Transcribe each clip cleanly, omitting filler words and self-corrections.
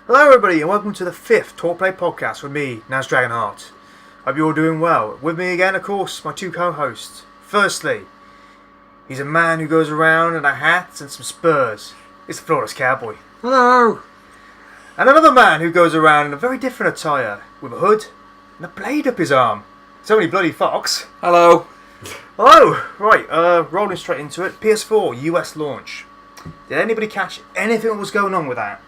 Hello everybody and welcome to the 5th Talk Play podcast with me, Naz Dragonheart. Hope you're all doing well. With me again, of course, my two co-hosts. Firstly, he's a man who goes around in a hat and some spurs. It's the Flawless Cowboy. Hello! And another man who goes around in a very different attire, with a hood and a blade up his arm. It's only bloody Fox. Hello. Hello! Right, rolling straight into it. PS4 US launch. Did anybody catch anything that was going on with that?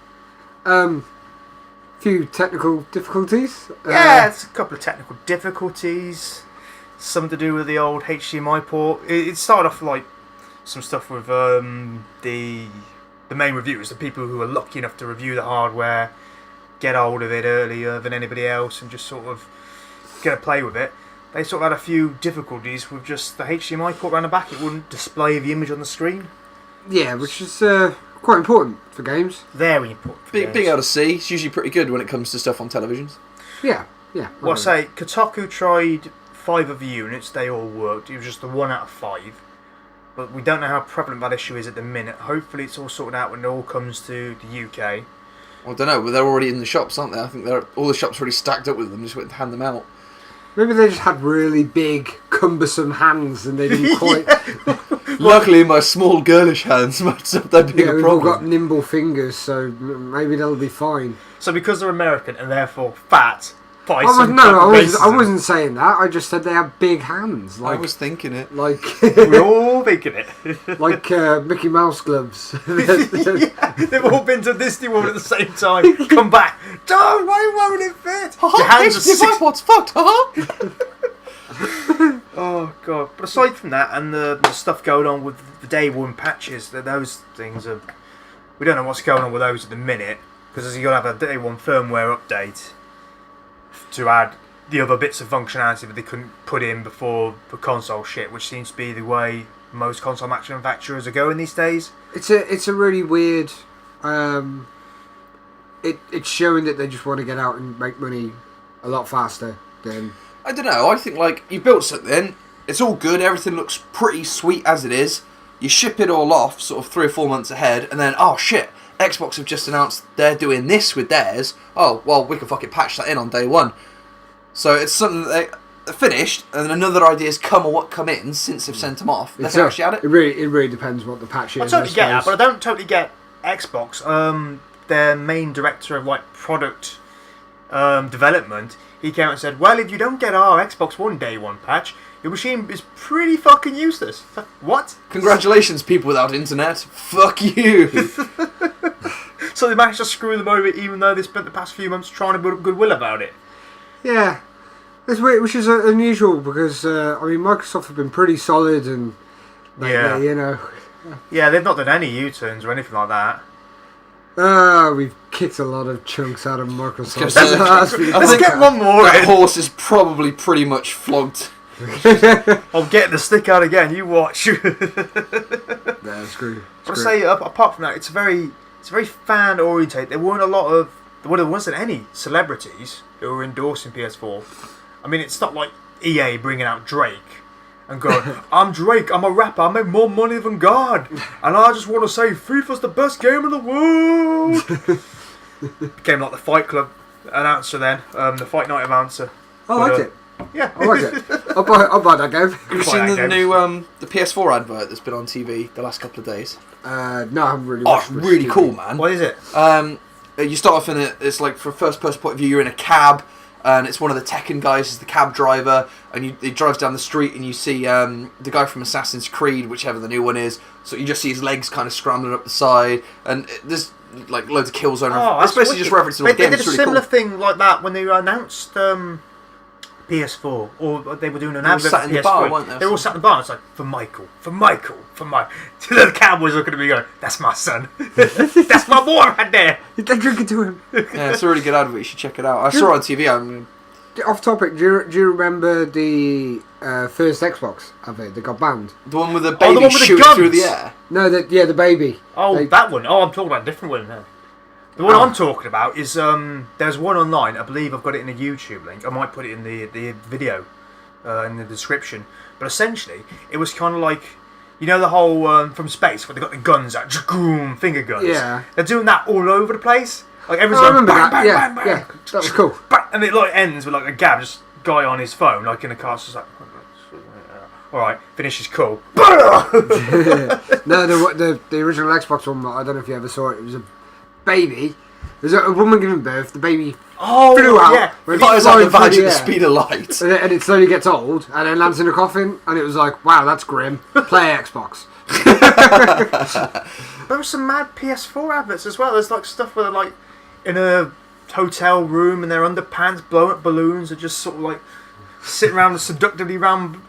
Few technical difficulties. Yeah, it's a couple of technical difficulties. Something to do with the old HDMI port. It started off like some stuff with the main reviewers, the people who are lucky enough to review the hardware, get hold of it earlier than anybody else, and just sort of get to play with it. They sort of had a few difficulties with just the HDMI port around the back. It wouldn't display the image on the screen. Yeah, which is quite important for games. Very important for games. Being able to see is usually pretty good when it comes to stuff on televisions. Yeah. Well, I say, Kotaku tried 5 of the units, they all worked. It was just the 1 out of 5. But we don't know how prevalent that issue is at the minute. Hopefully it's all sorted out when it all comes to the UK. Well, I don't know, but they're already in the shops, aren't they? I think all the shops are already stacked up with them, just waiting to hand them out. Maybe they just had really big, cumbersome hands and they didn't quite... Luckily, my small girlish hands matched up that big Yeah, a we've all got problem. nimble fingers, so maybe they'll be fine. So because they're American and therefore fat, by I some wasn't saying that. I just said they have big hands. I was thinking it. Like we're all thinking it. like Mickey Mouse gloves. Yeah, they've all been to Disney World at the same time. Come back. Don't, why won't it fit? Your hands are six... What's fucked, haha! Oh god! But aside from that, and the stuff going on with the day one patches, those things are, we don't know what's going on with those at the minute, because you got to have a day one firmware update to add the other bits of functionality that they couldn't put in before the console shit, which seems to be the way most console manufacturers are going these days. It's a really weird. It's showing that they just want to get out and make money a lot faster than. I don't know, I think, like, you built something, it's all good, everything looks pretty sweet as it is, you ship it all off sort of 3 or 4 months ahead, and then, oh shit, Xbox have just announced they're doing this with theirs. Oh, well, we can fucking patch that in on day one. So it's something that they're finished, and then another idea's come in since they've sent them off. Let's actually add it. It really depends what the patch is. I totally get that, but I don't totally get Xbox. Their main director of like product development, he came out and said, well, if you don't get our Xbox One day one patch, your machine is pretty fucking useless. What? Congratulations, people without internet. Fuck you. So they managed to screw them over even though they spent the past few months trying to build up goodwill about it. Yeah. It's weird, which is unusual because, Microsoft have been pretty solid and, Yeah. you know. Yeah, they've not done any U-turns or anything like that. We've kicked a lot of chunks out of Microsoft. Let's get one more That in. horse is probably pretty much flogged. I'm getting the stick out again, you watch. Nah, screw. But I say, apart from that, it's very fan orientated. There wasn't any celebrities who were endorsing PS4. I mean, it's not like EA bringing out Drake and going, I'm Drake, I'm a rapper, I make more money than God, and I just want to say FIFA's the best game in the world. Became like the Fight Club announcer then, the Fight Night announcer. I liked it. Yeah. I like it. I'll buy that game. Have you seen the new the PS4 advert that's been on TV the last couple of days? No, I haven't really Oh, watched it's really TV. cool, man. What is it? You start off it's like, for a first person point of view, you're in a cab, and it's one of the Tekken guys is the cab driver, and he drives down the street, and you see the guy from Assassin's Creed, whichever the new one is, so you just see his legs kind of scrambling up the side, and there's like loads of kill zone. It's basically just referencing the game. They did It's a really similar cool. thing like that when they announced PS4, or they were doing an advert for sat in the PS3. bar, weren't they? They were all sat in the bar. It's like, for Michael. The Cowboys looking at me going, that's my son. That's my boy right there. They're drinking to him. Yeah, it's a really good advert. You should check it out. I saw it on TV. Off topic, do you remember the first Xbox advert that got banned? The one with the the baby one with the shooting guns. through the air. No, the baby. Oh, They- that one. Oh, I'm talking about a different one now. The one I'm talking about is, there's one online, I believe I've got it in a YouTube link. I might put it in the video, in the description. But essentially, it was kind of like, you know the whole, from space, where they got the guns out, finger guns? Yeah. They're doing that all over the place. Like I everyone's going remember bang, that. bang, Yeah, bang, bang, yeah, that was cool. bang, and it like ends with like a gab, just guy on his phone, like in a car, it's just like, all right, finishes cool. No, the original Xbox one, I don't know if you ever saw it. It was a baby. There's a woman giving birth. The baby flew out. Yeah, I thought it was like the Vag at the speed of light. And it slowly gets old, and then lands in a coffin, and it was like, wow, that's grim. Play Xbox. There were some mad PS4 adverts as well. There's like stuff where they're like in a hotel room and their underpants blowing up balloons and just sort of like sitting around seductively around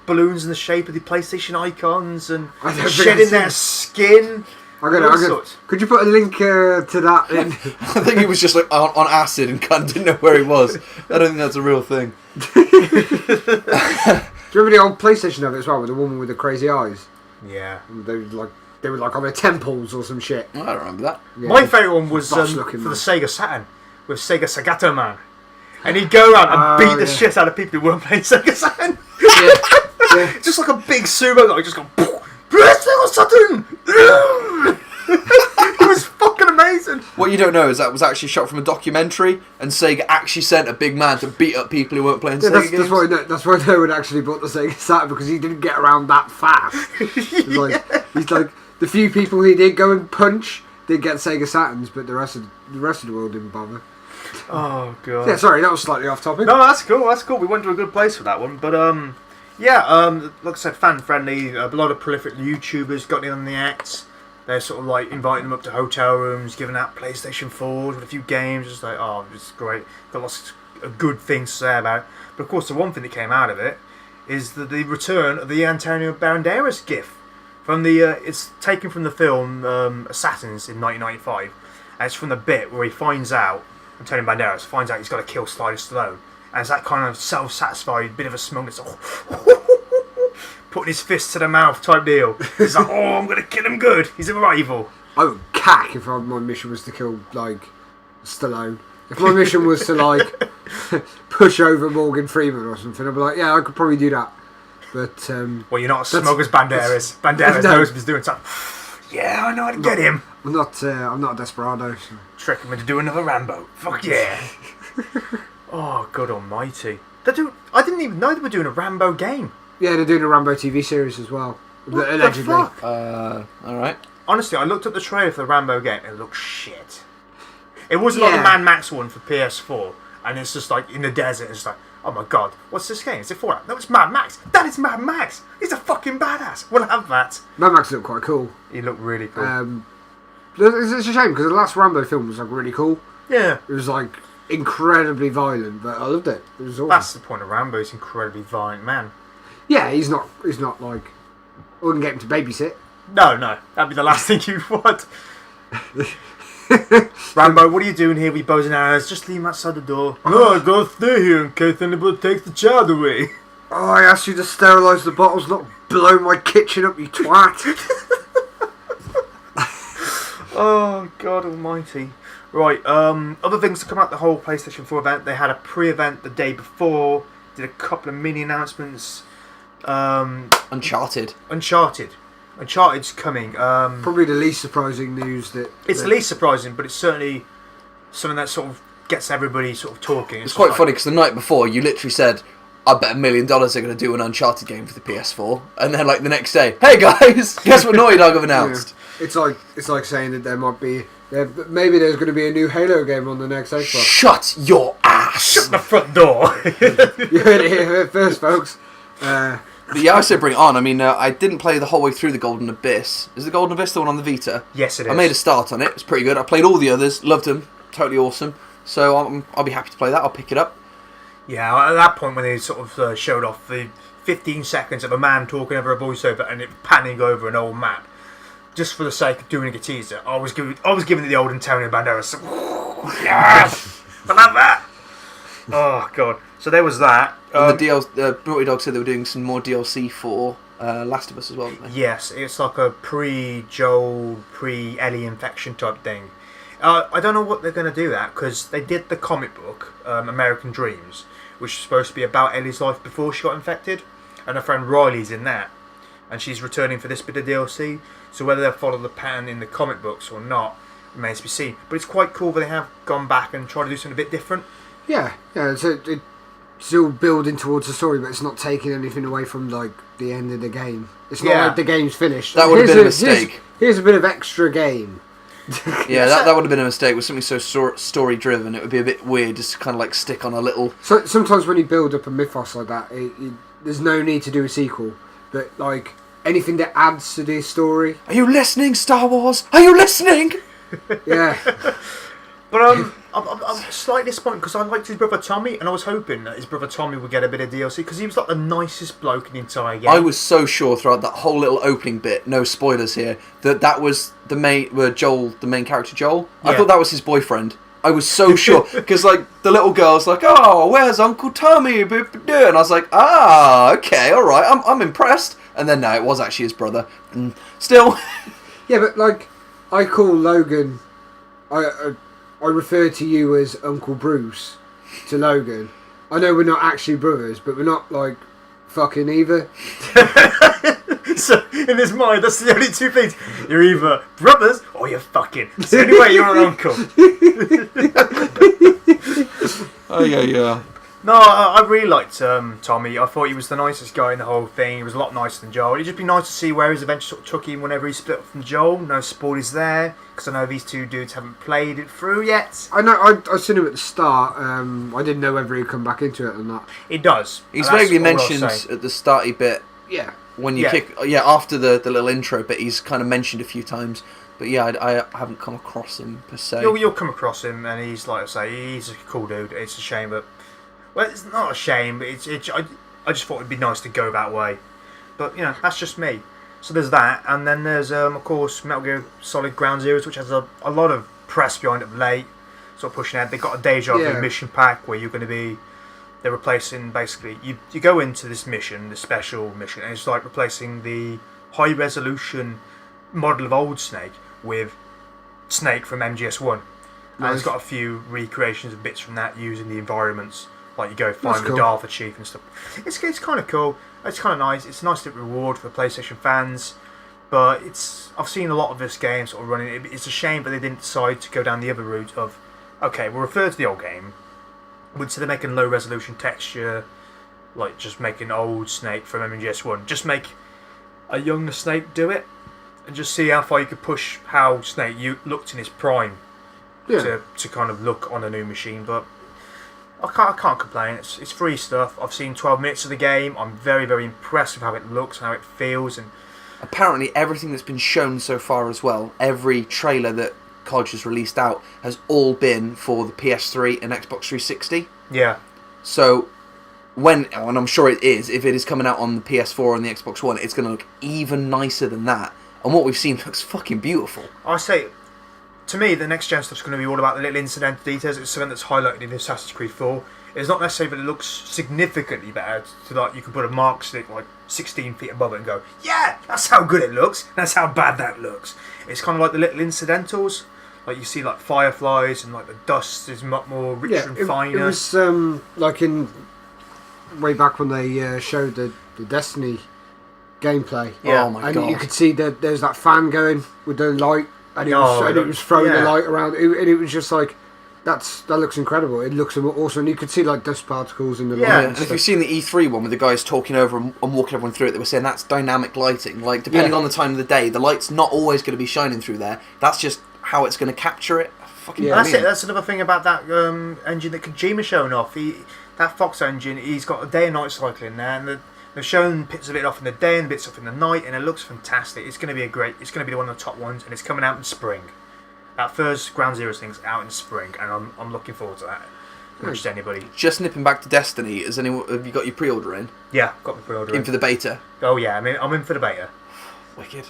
balloons in the shape of the PlayStation icons and shedding their skin. Could you put a link to that in? I think he was just like on acid and didn't know where he was. I don't think that's a real thing. Do you remember the old PlayStation of it as well, with the woman with the crazy eyes? Yeah. They were like on their temples or some shit. I don't remember that. Yeah. My favourite one was for the Sega Saturn with Sega Sagato Man. And he'd go around and beat the shit out of people who weren't playing Sega Saturn. Yeah. Just like a big sumo guy, just go, press Sega Saturn! It was fucking amazing. What you don't know is that was actually shot from a documentary, and Sega actually sent a big man to beat up people who weren't playing Sega games. That's why no one actually bought the Sega Saturn, because he didn't get around that fast. He's like the few people he did go and punch did get Sega Saturns, but the rest of the world didn't bother. Oh god. Yeah, sorry, that was slightly off topic. No, that's cool. That's cool. We went to a good place for that one, but like I said, fan friendly. A lot of prolific YouTubers got in on the act. They're sort of like inviting them up to hotel rooms, giving out PlayStation 4s with a few games. Just like, oh, it's great. Got lots of good things to say about it. But of course, the one thing that came out of it is the return of the Antonio Banderas gif from the. It's taken from the film Assassins in 1995, and it's from the bit where he finds out. Antonio Banderas finds out he's got to kill Sly Stallone, and it's that kind of self-satisfied bit of a smugness, putting his fist to the mouth type deal. He's like, oh, I'm going to kill him good. He's a rival. I would cack if my mission was to kill like Stallone. If my mission was to like push over Morgan Freeman or something, I'd be like, yeah, I could probably do that. But well, you're not as smug as Banderas. Banderas knows he's doing something. Yeah, I know how to get him. I'm not a desperado. So. Trick him into doing another Rambo. Fuck yeah. Oh, God almighty. I didn't even know they were doing a Rambo game. Yeah, they're doing a Rambo TV series as well. What allegedly. the fuck? Alright. Honestly, I looked at the trailer for the Rambo game and it looked shit. It wasn't like the Mad Max one for PS4, and it's just like in the desert, it's like, oh my god, what's this game? Is it Fallout? No, it's Mad Max. That is Mad Max. He's a fucking badass. We'll have that. Mad Max looked quite cool. He looked really cool. It's a shame because the last Rambo film was like really cool. Yeah. It was like incredibly violent, but I loved it. It was awesome. That's the point of Rambo. He's an incredibly violent man. Yeah, he's not like. I wouldn't get him to babysit. No, that'd be the last thing you'd want. Rambo, what are you doing here with bows and arrows? Just leave him outside the door. No, I gotta stay here in case anybody takes the child away. Oh, I asked you to sterilise the bottles, not blow my kitchen up, you twat. Oh, God almighty. Right, other things to come out the whole PlayStation 4 event. They had a pre-event the day before, did a couple of mini announcements. Uncharted's coming. Probably the least surprising news that... It's the least surprising, but it's certainly something that sort of gets everybody sort of talking. It's quite funny because the night before you literally said, I bet $1 million they're going to do an Uncharted game for the PS4, and then like the next day, hey guys, guess what Naughty Dog have announced? Yeah. It's like saying that there might be maybe there's going to be a new Halo game on the next Xbox. Shut your ass! Shut the front door! You heard it here first, folks. But yeah, I say bring it on. I mean, I didn't play the whole way through the Golden Abyss. Is the Golden Abyss the one on the Vita? Yes, it is. I made a start on it. It's pretty good. I played all the others. Loved them. Totally awesome. So I'll be happy to play that. I'll pick it up. Yeah, at that point when they sort of showed off the 15 seconds of a man talking over a voiceover and it panning over an old map, just for the sake of doing a teaser, I was giving it the old Antonio Banderas. Yes! I love that! Oh, God. So there was that. And the Naughty Dog said they were doing some more DLC for Last of Us as well, didn't they? Yes, it's like a pre-Joel, pre-Ellie infection type thing. I don't know what they're going to do that, because they did the comic book, American Dreams, which is supposed to be about Ellie's life before she got infected, and her friend Riley's in that, and she's returning for this bit of DLC, so whether they'll follow the pattern in the comic books or not, remains to be seen. But it's quite cool that they have gone back and tried to do something a bit different. Yeah. So it's still building towards the story, but it's not taking anything away from like the end of the game. It's not like the game's finished. That would have been a mistake. Here's a bit of extra game. Yeah, that would have been a mistake. With something so story driven, it would be a bit weird just to kind of like stick on a little. So sometimes when you build up a mythos like that, there's no need to do a sequel. But like anything that adds to the story. Are you listening, Star Wars? Are you listening? Yeah. But I'm slightly disappointed because I liked his brother Tommy, and I was hoping that his brother Tommy would get a bit of DLC because he was like the nicest bloke in the entire game. I was so sure throughout that whole little opening bit, no spoilers here, that was the main character Joel. Yeah. I thought that was his boyfriend. I was so sure because like the little girl's like, "Oh, where's Uncle Tommy?" And I was like, "Ah, okay, all right, I'm impressed." And then no, it was actually his brother. Still, Yeah, but like I call Logan, I refer to you as Uncle Bruce to Logan. I know we're not actually brothers, but we're not like fucking either. So in his mind, that's the only two things: you're either brothers or you're fucking. It's the only way you're an uncle. oh yeah. No, I really liked Tommy. I thought he was the nicest guy in the whole thing. He was a lot nicer than Joel. It'd just be nice to see where his adventure sort of took him whenever he split up from Joel. No spoilers there, because I know these two dudes haven't played it through yet. I know. I seen him at the start. I didn't know whether he'd come back into it or not. It does. He's vaguely mentioned at the starty bit. Yeah. When you after the little intro bit, he's kind of mentioned a few times. But yeah, I haven't come across him per se. You'll come across him, and he's like I say, he's a cool dude. It's a shame that. Well, it's not a shame, but I just thought it'd be nice to go that way. But, that's just me. So there's that, and then there's, of course, Metal Gear Solid Ground Zeroes, which has a lot of press behind it of late, sort of pushing ahead. They've got a Deja Vu mission pack where you're going to be... They're replacing, basically... You go into this mission, this special mission, and it's like replacing the high-resolution model of old Snake with Snake from MGS1. And it's got a few recreations of bits from that using the environments. Like you go find the Darth Chief and stuff. It's kind of cool. It's kind of nice. It's a nice little reward for PlayStation fans. But I've seen a lot of this game sort of running. It's a shame that they didn't decide to go down the other route of, okay, we'll refer to the old game, but instead of making low resolution texture, like just making old Snake from MGS1, just make a younger Snake do it, and just see how far you could push how Snake looked in his prime to kind of look on a new machine. But I can't complain. It's free stuff. I've seen 12 minutes of the game. I'm very, very impressed with how it looks and how it feels. And apparently everything that's been shown so far as well, every trailer that College has released out, has all been for the PS3 and Xbox 360. Yeah. So, and I'm sure it is, if it is coming out on the PS4 and the Xbox One, it's going to look even nicer than that. And what we've seen looks fucking beautiful. I say... To me, the next gen stuff's going to be all about the little incidental details. It's something that's highlighted in Assassin's Creed 4. It's not necessarily that it looks significantly better, so that you can put a mark stick like 16 feet above it and go, yeah, that's how good it looks, that's how bad that looks. It's kind of like the little incidentals. Like you see like fireflies and like the dust is much more richer and finer. It was like in way back when they showed the Destiny gameplay. Yeah. Oh my god. And you could see that there's that fan going with the light. And it was throwing the light around, and it was just like, that looks incredible. It looks awesome, and you could see like dust particles in the light. And if you've seen the E3 one with the guys talking over and walking everyone through it, they were saying that's dynamic lighting. Like depending on the time of the day, the light's not always going to be shining through there. That's just how it's going to capture it. Fucking that's it. That's another thing about that engine that Kojima's showing off. That Fox engine, he's got a day and night cycle in there, and they've shown bits of it off in the day and bits off in the night, and it looks fantastic. It's going to be it's going to be one of the top ones, and it's coming out in spring. That first Ground Zero thing's out in spring, and I'm looking forward to that. As much as anybody. Just nipping back to Destiny, have you got your pre-order in? Yeah, got my pre-order in for the beta. Oh yeah, I'm in for the beta. Wicked.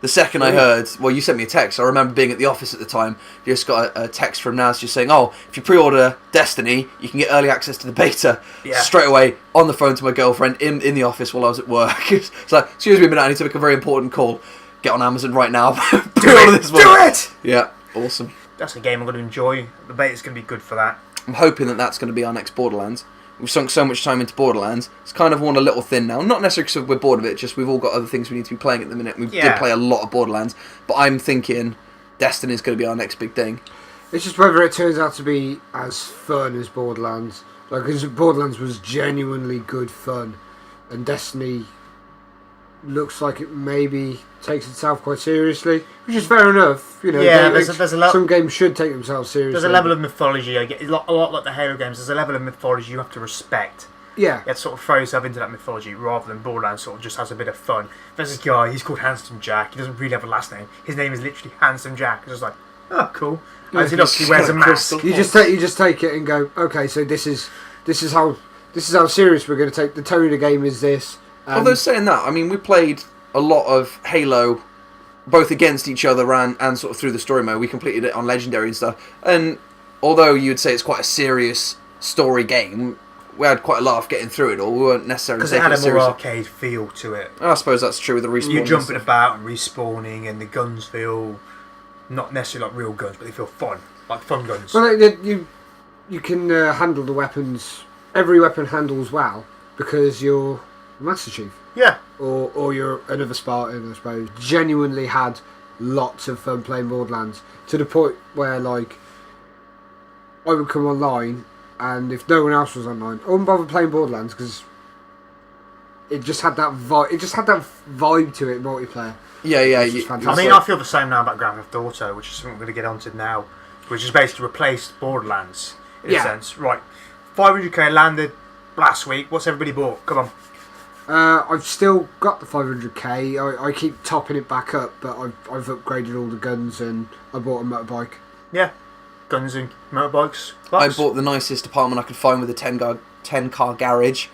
The second I heard, well, you sent me a text. I remember being at the office at the time. You just got a text from Naz just saying, "Oh, if you pre-order Destiny, you can get early access to the beta." Yeah. Straight away on the phone to my girlfriend in the office while I was at work. It's like, "Excuse me a minute, I need to make a very important call. Get on Amazon right now. Pre-order this one." Do it! Yeah, awesome. That's a game I'm going to enjoy. The beta's going to be good for that. I'm hoping that that's going to be our next Borderlands. We've sunk so much time into Borderlands. It's kind of worn a little thin now. Not necessarily because we're bored of it, just we've all got other things we need to be playing at the minute. We did play a lot of Borderlands. But I'm thinking Destiny's going to be our next big thing. It's just whether it turns out to be as fun as Borderlands. Like, 'cause Borderlands was genuinely good fun, and Destiny looks like it maybe takes itself quite seriously, which is fair enough. You know, Yeah, there's a some games should take themselves seriously. There's a level of mythology. I get a lot like the Halo games. There's a level of mythology you have to respect. Yeah. You have to sort of throw yourself into that mythology rather than Borderlands sort of just has a bit of fun. There's this guy, he's called Handsome Jack. He doesn't really have a last name. His name is literally Handsome Jack. It's just like, oh, cool. As he looks, he wears a mask. You just take it and go, okay, so this is how serious we're going to take. The tone of the game is this. Although saying that, I mean, we played a lot of Halo, both against each other and sort of through the story mode. We completed it on Legendary and stuff. And although you'd say it's quite a serious story game, we had quite a laugh getting through it all. We weren't necessarily because it had a more arcade feel to it. I suppose that's true with the respawn. You're jumping about and respawning, and the guns feel not necessarily like real guns, but they feel fun, like fun guns. Well, you can handle the weapons. Every weapon handles well because you're Master Chief. Yeah. Or you're another Spartan, I suppose. Genuinely had lots of fun playing Borderlands, to the point where, like, I would come online, and if no one else was online, I wouldn't bother playing Borderlands because it just had that vibe. It just had that vibe to it, multiplayer. Yeah. I mean, I feel the same now about Grand Theft Auto, which is something we're going to get onto now, which has basically replaced Borderlands in a sense. Right, 500k landed last week. What's everybody bought? Come on. I've still got the 500k. I keep topping it back up, but I've upgraded all the guns and I bought a motorbike. Yeah, guns and motorbikes. I bought the nicest apartment I could find with a 10 car garage.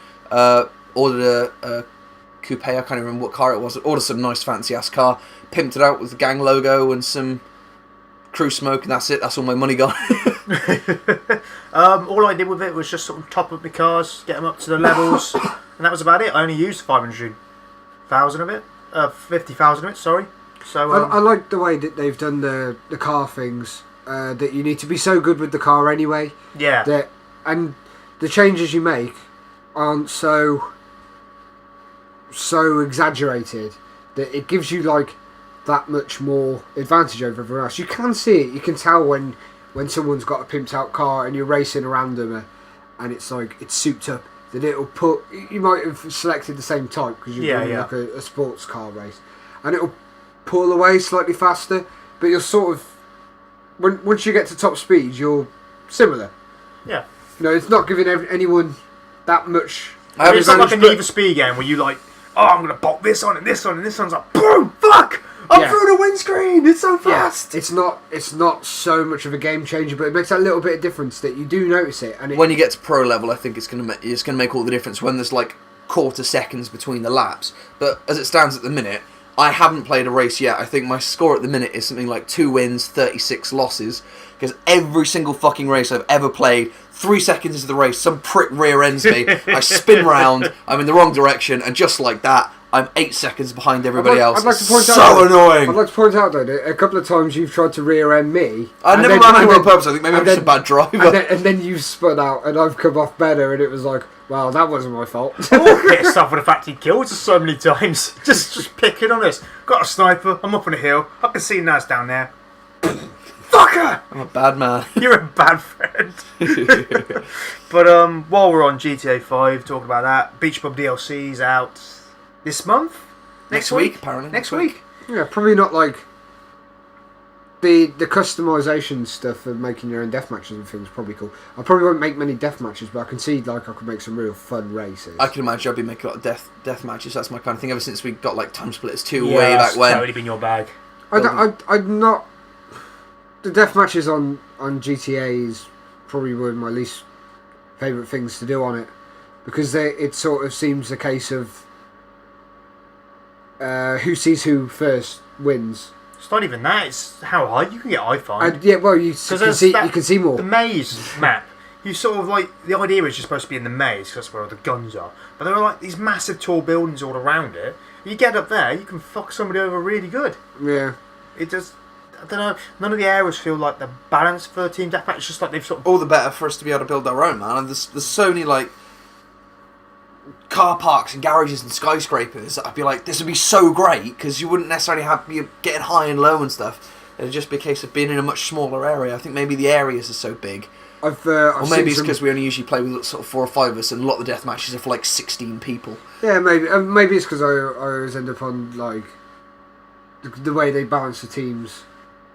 Ordered a coupe. I can't even remember what car it was. Ordered some nice fancy ass car. Pimped it out with the gang logo and some crew smoke, and that's it. That's all my money gone. All I did with it was just sort of top up my cars, get them up to the levels, and that was about it. I only used 500,000 of it, 50,000 of it. Sorry. So I like the way that they've done the car things. That you need to be so good with the car anyway. Yeah. And the changes you make aren't so exaggerated that it gives you like that much more advantage over everyone else. You can see it. You can tell when someone's got a pimped out car and you're racing around them, and it's like it's souped up. Then it'll put. You might have selected the same type because you're doing like a sports car race, and it'll pull away slightly faster. But you're sort of once you get to top speed, you're similar. Yeah. You know, it's not giving anyone that much. It's not like a Need for Speed game where you like, oh, I'm gonna pop this on and this on, and this one's like, boom, fuck, I'm through the windscreen. It's so fast. Yeah. It's not so much of a game changer, but it makes that little bit of difference that you do notice it. And when you get to pro level, I think it's gonna make all the difference when there's like quarter seconds between the laps. But as it stands at the minute, I haven't played a race yet. I think my score at the minute is something like 2 wins, 36 losses. Because every single fucking race I've ever played, 3 seconds into the race, some prick rear ends me. I spin round, I'm in the wrong direction, and just like that, I'm 8 seconds behind everybody else. I'd like to point so annoying. I'd like to point out though that a couple of times you've tried to rear end me. I never ran over on purpose. I think maybe I'm just a bad driver. And then you've spun out, and I've come off better, and it was like, well, that wasn't my fault. Pissed off with the fact he killed us so many times. Just picking on us. Got a sniper. I'm up on a hill. I can see Naz down there. Fucker! I'm a bad man. You're a bad friend. But while we're on GTA 5, talking about that, Beach Pub DLC's out this month? Next week, apparently. Next week? Yeah, probably not like the customization stuff of making your own death matches and things. Probably cool. I probably won't make many death matches, but I can see like I could make some real fun races. I can imagine I'll be making a lot of death matches. That's my kind of thing. Ever since we got like Time Splitters 2 way back when. That's totally been your bag. I'm not. The death matches on GTA is probably one of my least favourite things to do on it, because it sort of seems a case of who sees who first wins. It's not even that. It's how high you can get. I find. Yeah, well, you can see more. The maze map. You sort of like the idea is you're supposed to be in the maze because that's where all the guns are. But there are like these massive tall buildings all around it. You get up there, you can fuck somebody over really good. Yeah. It just. I don't know. None of the areas feel like the balance for Team Deathmatch. It's just like they've sort of. All the better for us to be able to build our own, man. And there's so many like car parks and garages and skyscrapers. I'd be like, this would be so great because you wouldn't necessarily be getting high and low and stuff. It'd just be a case of being in a much smaller area. I think maybe the areas are so big. I've Or maybe it's seen because we only usually play with sort of 4 or 5 of us, and a lot of the death matches are for like 16 people. Yeah, maybe it's because I always end up on like the way they balance the teams.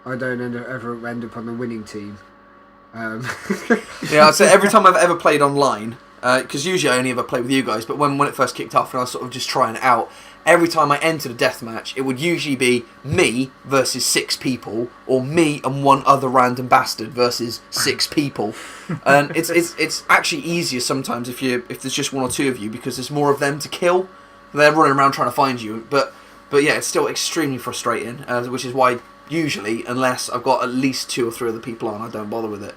I don't ever end up on the winning team. Yeah, I'd say every time I've ever played online, because usually I only ever play with you guys, but when it first kicked off and I was sort of just trying it out, every time I entered a deathmatch, it would usually be me versus 6 people, or me and one other random bastard versus 6 people. And it's actually easier sometimes if there's just 1 or 2 of you, because there's more of them to kill. They're running around trying to find you, but yeah, it's still extremely frustrating, which is why usually, unless I've got at least 2 or 3 other people on, I don't bother with it.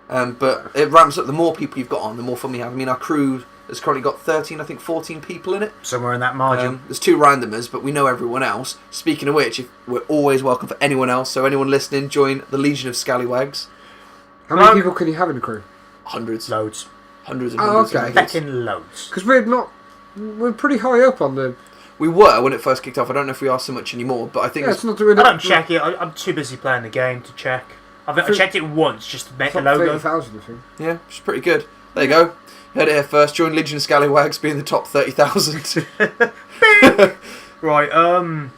But it ramps up. The more people you've got on, the more fun we have. I mean, our crew has currently got 13, I think 14 people in it. Somewhere in that margin. There's 2 randomers, but we know everyone else. Speaking of which, we're always welcome for anyone else. So anyone listening, join the Legion of Scallywags. How many people can you have in a crew? Hundreds. Loads. Hundreds and hundreds. Okay. And hundreds. Feckin' loads. Because we're pretty high up on the. We were when it first kicked off. I don't know if we are so much anymore, but I think Yeah, it's not doing. I don't check it. I'm too busy playing the game to check. I checked it once just to make the logo. 30,000, I think. yeah, which is pretty good. There you go. Heard it here first. Join Legion of Scallywags, be in the top 30,000. Right,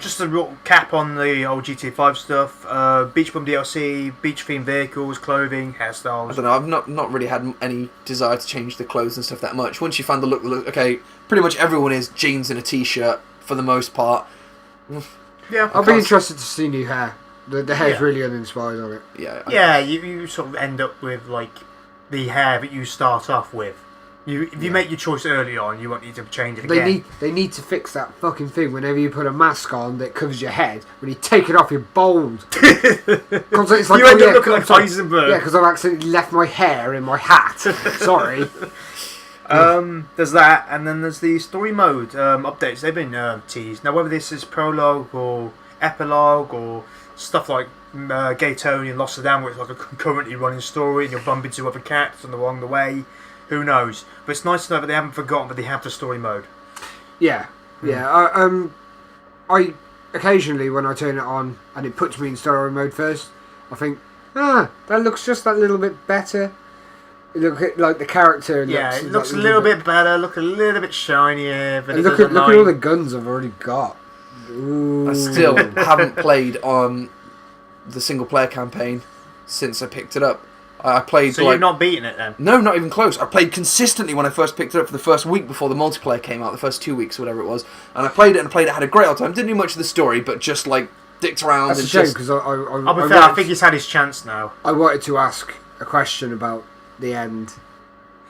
just a real cap on the old GTA 5 stuff. Beach Bum DLC, beach themed vehicles, clothing, I hairstyles. don't know. I've not really had any desire to change the clothes and stuff that much. Once you find the look, okay, pretty much everyone is jeans and a t-shirt for the most part. Yeah, I'll be interested to see new hair. The hair's Yeah. really uninspired on it. Yeah. Yeah, you sort of end up with like the hair that you start off with. If you make your choice early on, you won't need to change it again. They need to fix that fucking thing. Whenever you put a mask on that covers your head, when you take it off, you're bald. It's like, You end oh, up yeah, looking like Heisenberg. Yeah, because I've accidentally left my hair in my hat. Sorry. There's that, and then there's the story mode updates. They've been teased. Now, whether this is prologue or epilogue or stuff like Gay Tony and Lost Sedan, where it's like a concurrently running story and you'll bump into other cats along the way, who knows? But it's nice to know that they haven't forgotten that they have the story mode. Yeah, yeah. I occasionally, when I turn it on and it puts me in story mode first, I think, that looks just that little bit better. Look at like the character. Yeah, it looks a little bit better, look a little bit shinier. But And look at all the guns I've already got. Ooh. I still haven't played on the single player campaign since I picked it up. I played. So you're not beating it then? No, not even close. I played consistently when I first picked it up for the first week before the multiplayer came out, the first 2 weeks, or whatever it was. And I played it, had a great old time. Didn't do much of the story, but just like dicked around. That's and a shame just... because I'll be fair, I think he's had his chance now. I wanted to ask a question about the end.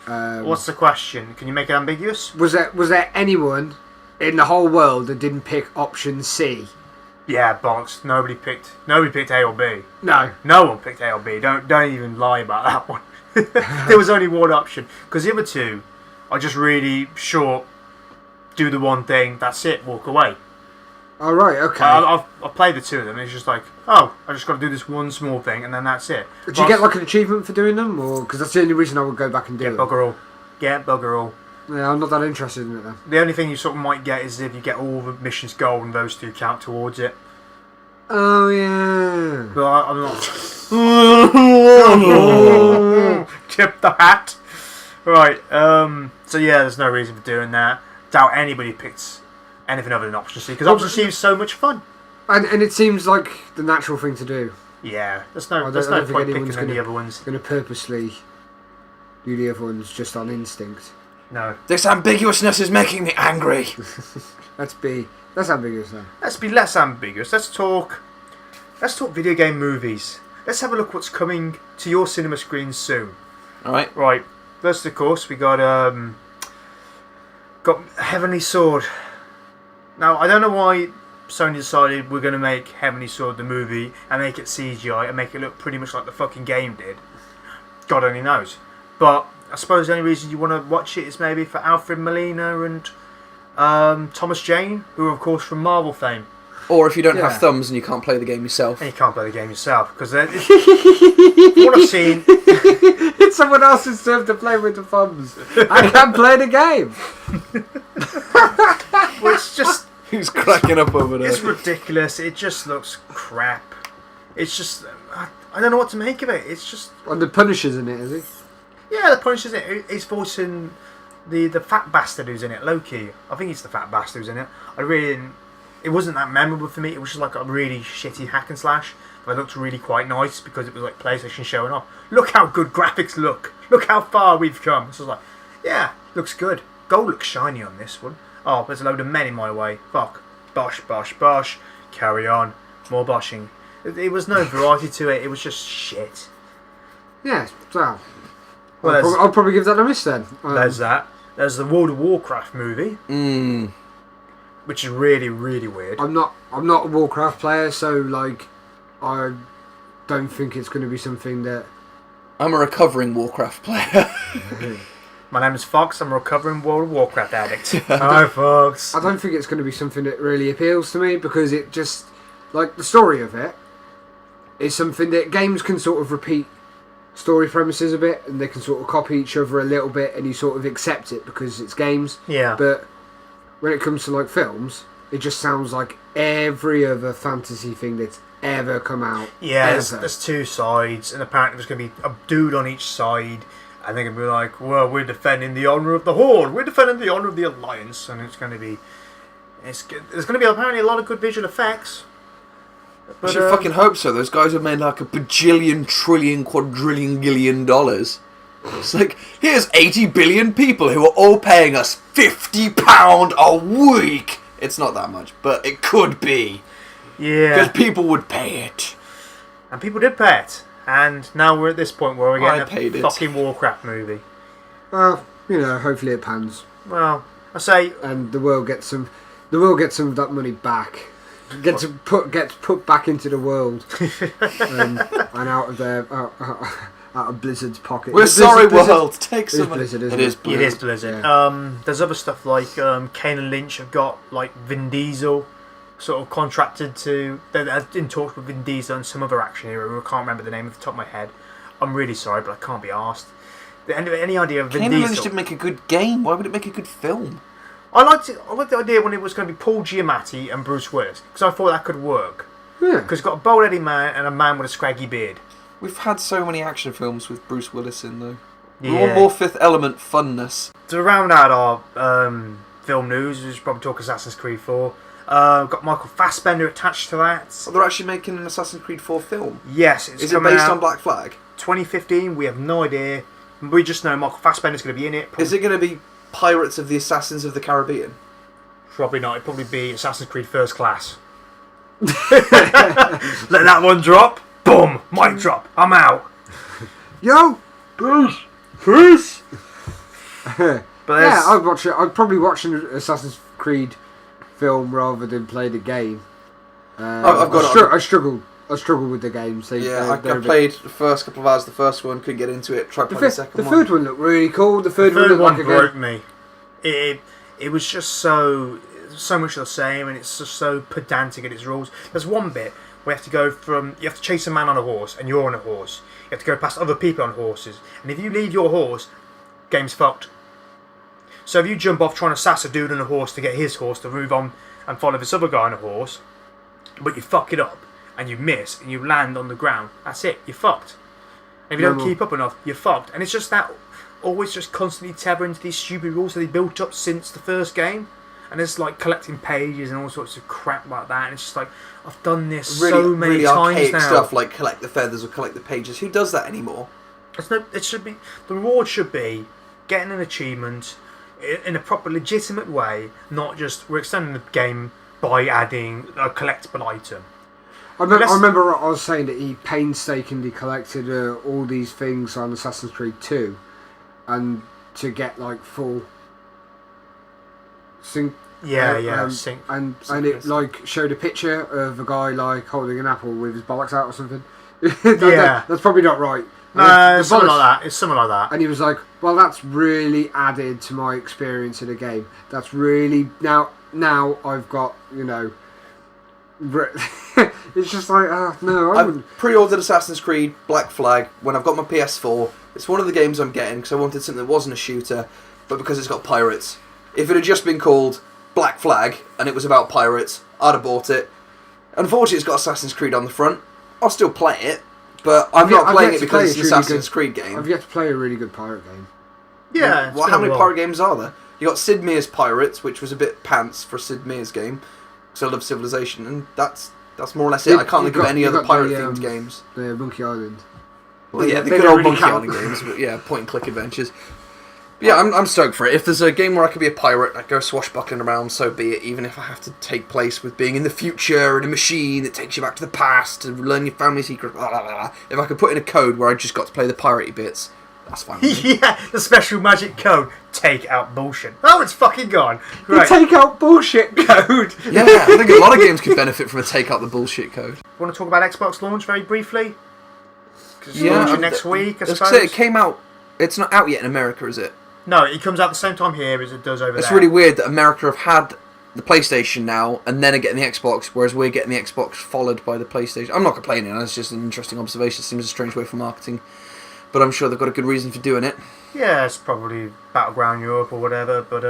What's the question? Can you make it ambiguous? Was there anyone in the whole world that didn't pick option C? Yeah, bonks. Nobody picked A or B. No. No one picked A or B. Don't even lie about that one. There was only one option because the other two are just really short. Do the one thing. That's it. Walk away. All right. Okay. I've played the 2 of them. It's just like, oh, I just got to do this one small thing and then that's it. Did you get like an achievement for doing them, or because that's the only reason I would go back and do Get them? bugger all. Get bugger all. Yeah, I'm not that interested in it then. The only thing you sort of might get is if you get all the missions gold and those 2 count towards it. Oh yeah. But I'm not. Tip the hat. Right. So yeah, there's no reason for doing that. Doubt anybody picked anything other than option C because option C is so much fun. And it seems like the natural thing to do. Yeah. There's I no don't think point picking anyone's any other ones. Going to purposely do the other ones just on instinct. No. This ambiguousness is making me angry. That's ambiguous then. Let's be less ambiguous. Let's talk video game movies. Let's have a look what's coming to your cinema screens soon. Alright. Right. First, of course, we got Heavenly Sword. Now, I don't know why Sony decided we're going to make Heavenly Sword the movie and make it CGI and make it look pretty much like the fucking game did. God only knows. But I suppose the only reason you want to watch it is maybe for Alfred Molina and Thomas Jane, who are, of course, from Marvel fame. Or if you don't have thumbs and you can't play the game yourself. And you can't play the game yourself, because what I've seen... It's someone else's turn to play with the thumbs. I can't play the game. Well, it's just... Who's cracking up over there? It's ridiculous. It just looks crap. It's just I don't know what to make of it. It's just And the Punisher's in it, is he? yeah, the Punisher's in it. He's voicing the fat bastard who's in it, Loki. I think he's the fat bastard who's in it. I really didn't, it wasn't that memorable for me. It was just like a really shitty hack and slash. But it looked really quite nice because it was like PlayStation showing off. Look how good graphics look. Look how far we've come. So I was like, yeah, looks good. Gold looks shiny on this one. Oh, there's a load of men in my way. Fuck. Bosh, bosh, bosh. Carry on. More boshing. It was no variety to it. It was just shit. Yeah, so... Well, I'll probably give that a miss then. There's that. There's the World of Warcraft movie. Which is really, really weird. I'm not a Warcraft player, so like I don't think it's going to be something that... I'm a recovering Warcraft player. My name is Fox. I'm a recovering World of Warcraft addict. Hi, Fox. I don't think it's going to be something that really appeals to me because it just... Like, the story of it is something that games can sort of repeat story premises a bit and they can sort of copy each other a little bit and you sort of accept it because it's games. Yeah. But when it comes to, like, films, it just sounds like every other fantasy thing that's ever come out. Yeah, there's two sides, and apparently there's going to be a dude on each side, and they're going to be like, well, we're defending the honour of the Horde, we're defending the honour of the Alliance, and it's going to be... there's going to be apparently a lot of good visual effects. But, I should fucking hope so. Those guys have made like a bajillion, trillion, quadrillion, gillion dollars. It's like, here's 80 billion people who are all paying us £50 a week. It's not that much, but it could be. Yeah. Because people would pay it. And people did pay it. And now we're at this point where we're getting a fucking Warcraft movie. Well, you know, hopefully it pans. Well, I say... And the world gets some of that money back. Gets put back into the world. And out of their... out of Blizzard's pocket. We're sorry, world. Take some money. Blizzard, it is Blizzard. It is Blizzard. Yeah. There's other stuff like Kane and Lynch have got like Vin Diesel sort of contracted to. They're in talks with Vin Diesel and some other action hero. I can't remember the name off the top of my head. I'm really sorry, but I can't be asked. Any idea of Vin Kane Diesel? and Lynch didn't make a good game. Why would it make a good film? I liked the idea when it was going to be Paul Giamatti and Bruce Willis because I thought that could work. Yeah. Because it's got a bald-headed man and a man with a scraggy beard. We've had so many action films with Bruce Willis in, though. Yeah. We want more Fifth Element funness. To round out our film news, we should probably talk Assassin's Creed 4. Got Michael Fassbender attached to that. Oh, they're actually making an Assassin's Creed 4 film. Yes, it's Is it coming based out on Black Flag? 2015. We have no idea. We just know Michael Fassbender's going to be in it. Is it going to be Pirates of the Assassins of the Caribbean? Probably not. It'd probably be Assassin's Creed First Class. Let that one drop. Boom. Mic drop. I'm out. Yo! Peace. But yeah, I'd watch it. I'd probably watch an Assassin's Creed film rather than play the game. I struggle with the games. I played the first couple of hours. The first one, couldn't get into it. Tried playing the second one. The third one looked really cool. The third one looked like broke me. It was just so much the same, and it's just so pedantic at its rules. There's one bit where you have to chase a man on a horse, and you're on a horse. You have to go past other people on horses, and if you leave your horse, game's fucked. So if you jump off trying to sass a dude on a horse to get his horse to move on and follow this other guy on a horse, but you fuck it up, and you miss, and you land on the ground, that's it, you're fucked. And if you don't keep up enough, you're fucked. And it's just that, always just constantly tethering to these stupid rules that they built up since the first game. And it's like collecting pages and all sorts of crap like that. And it's just like, I've done this so many times now. Stuff like collect the feathers or collect the pages. Who does that anymore? It should be, the reward should be getting an achievement in a proper legitimate way, not just we're extending the game by adding a collectible item. I remember I was saying that he painstakingly collected all these things on Assassin's Creed 2 and to get like full sync. Sync. And it like showed a picture of a guy like holding an apple with his bollocks out or something. That's probably not right. No, it's something like that. It's something like that. And he was like, "Well, that's really added to my experience in a game. That's really now I've got It's just like, no, I wouldn't." I've pre-ordered Assassin's Creed Black Flag when I've got my PS4. It's one of the games I'm getting because I wanted something that wasn't a shooter, but because it's got pirates. If it had just been called Black Flag and it was about pirates, I'd have bought it. Unfortunately, it's got Assassin's Creed on the front, I'll still play it, but I'm not playing it because it's an Assassin's Creed game. I've yet to play a really good pirate game. Yeah. Well, how many pirate games are there? You got Sid Meier's Pirates, which was a bit pants for a Sid Meier's game, because I love Civilization, and that's more or less it. I can't think of any other pirate-themed games. The Monkey Island. Well, yeah, the good old Monkey Island games, but yeah, point-and-click adventures. But yeah, I'm stoked for it. If there's a game where I could be a pirate, I go swashbuckling around, so be it, even if I have to take place with being in the future in a machine that takes you back to the past to learn your family secret, blah, blah, blah. If I could put in a code where I just got to play the piratey bits, that's fine. Yeah, the special magic code. Take out bullshit. Oh, it's fucking gone. Right. The take out bullshit code. Yeah, I think a lot of games could benefit from a take out the bullshit code. Want to talk about Xbox launch very briefly? Because it's Yeah, launching next week, I suppose. Say, it came out. It's not out yet in America, is it? No, it comes out the same time here as it does over there. It's really weird that America have had the PlayStation now and then are getting the Xbox, whereas we're getting the Xbox followed by the PlayStation. I'm not complaining. That's just an interesting observation. It seems a strange way for marketing, but I'm sure they've got a good reason for doing it. Yeah, it's probably Battleground Europe or whatever, but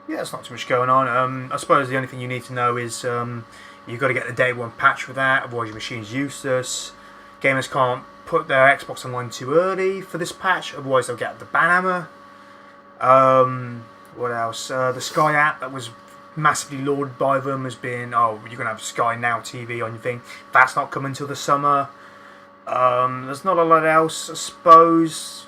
yeah, it's not too much going on. I suppose the only thing you need to know is you've got to get the day one patch for that, otherwise your machine's useless. Gamers can't put their Xbox online too early for this patch, otherwise they'll get the ban hammer. What else? The Sky app that was massively lauded by them has been, oh, you're going to have Sky Now TV on your thing. That's not coming till the summer. There's not a lot else, I suppose.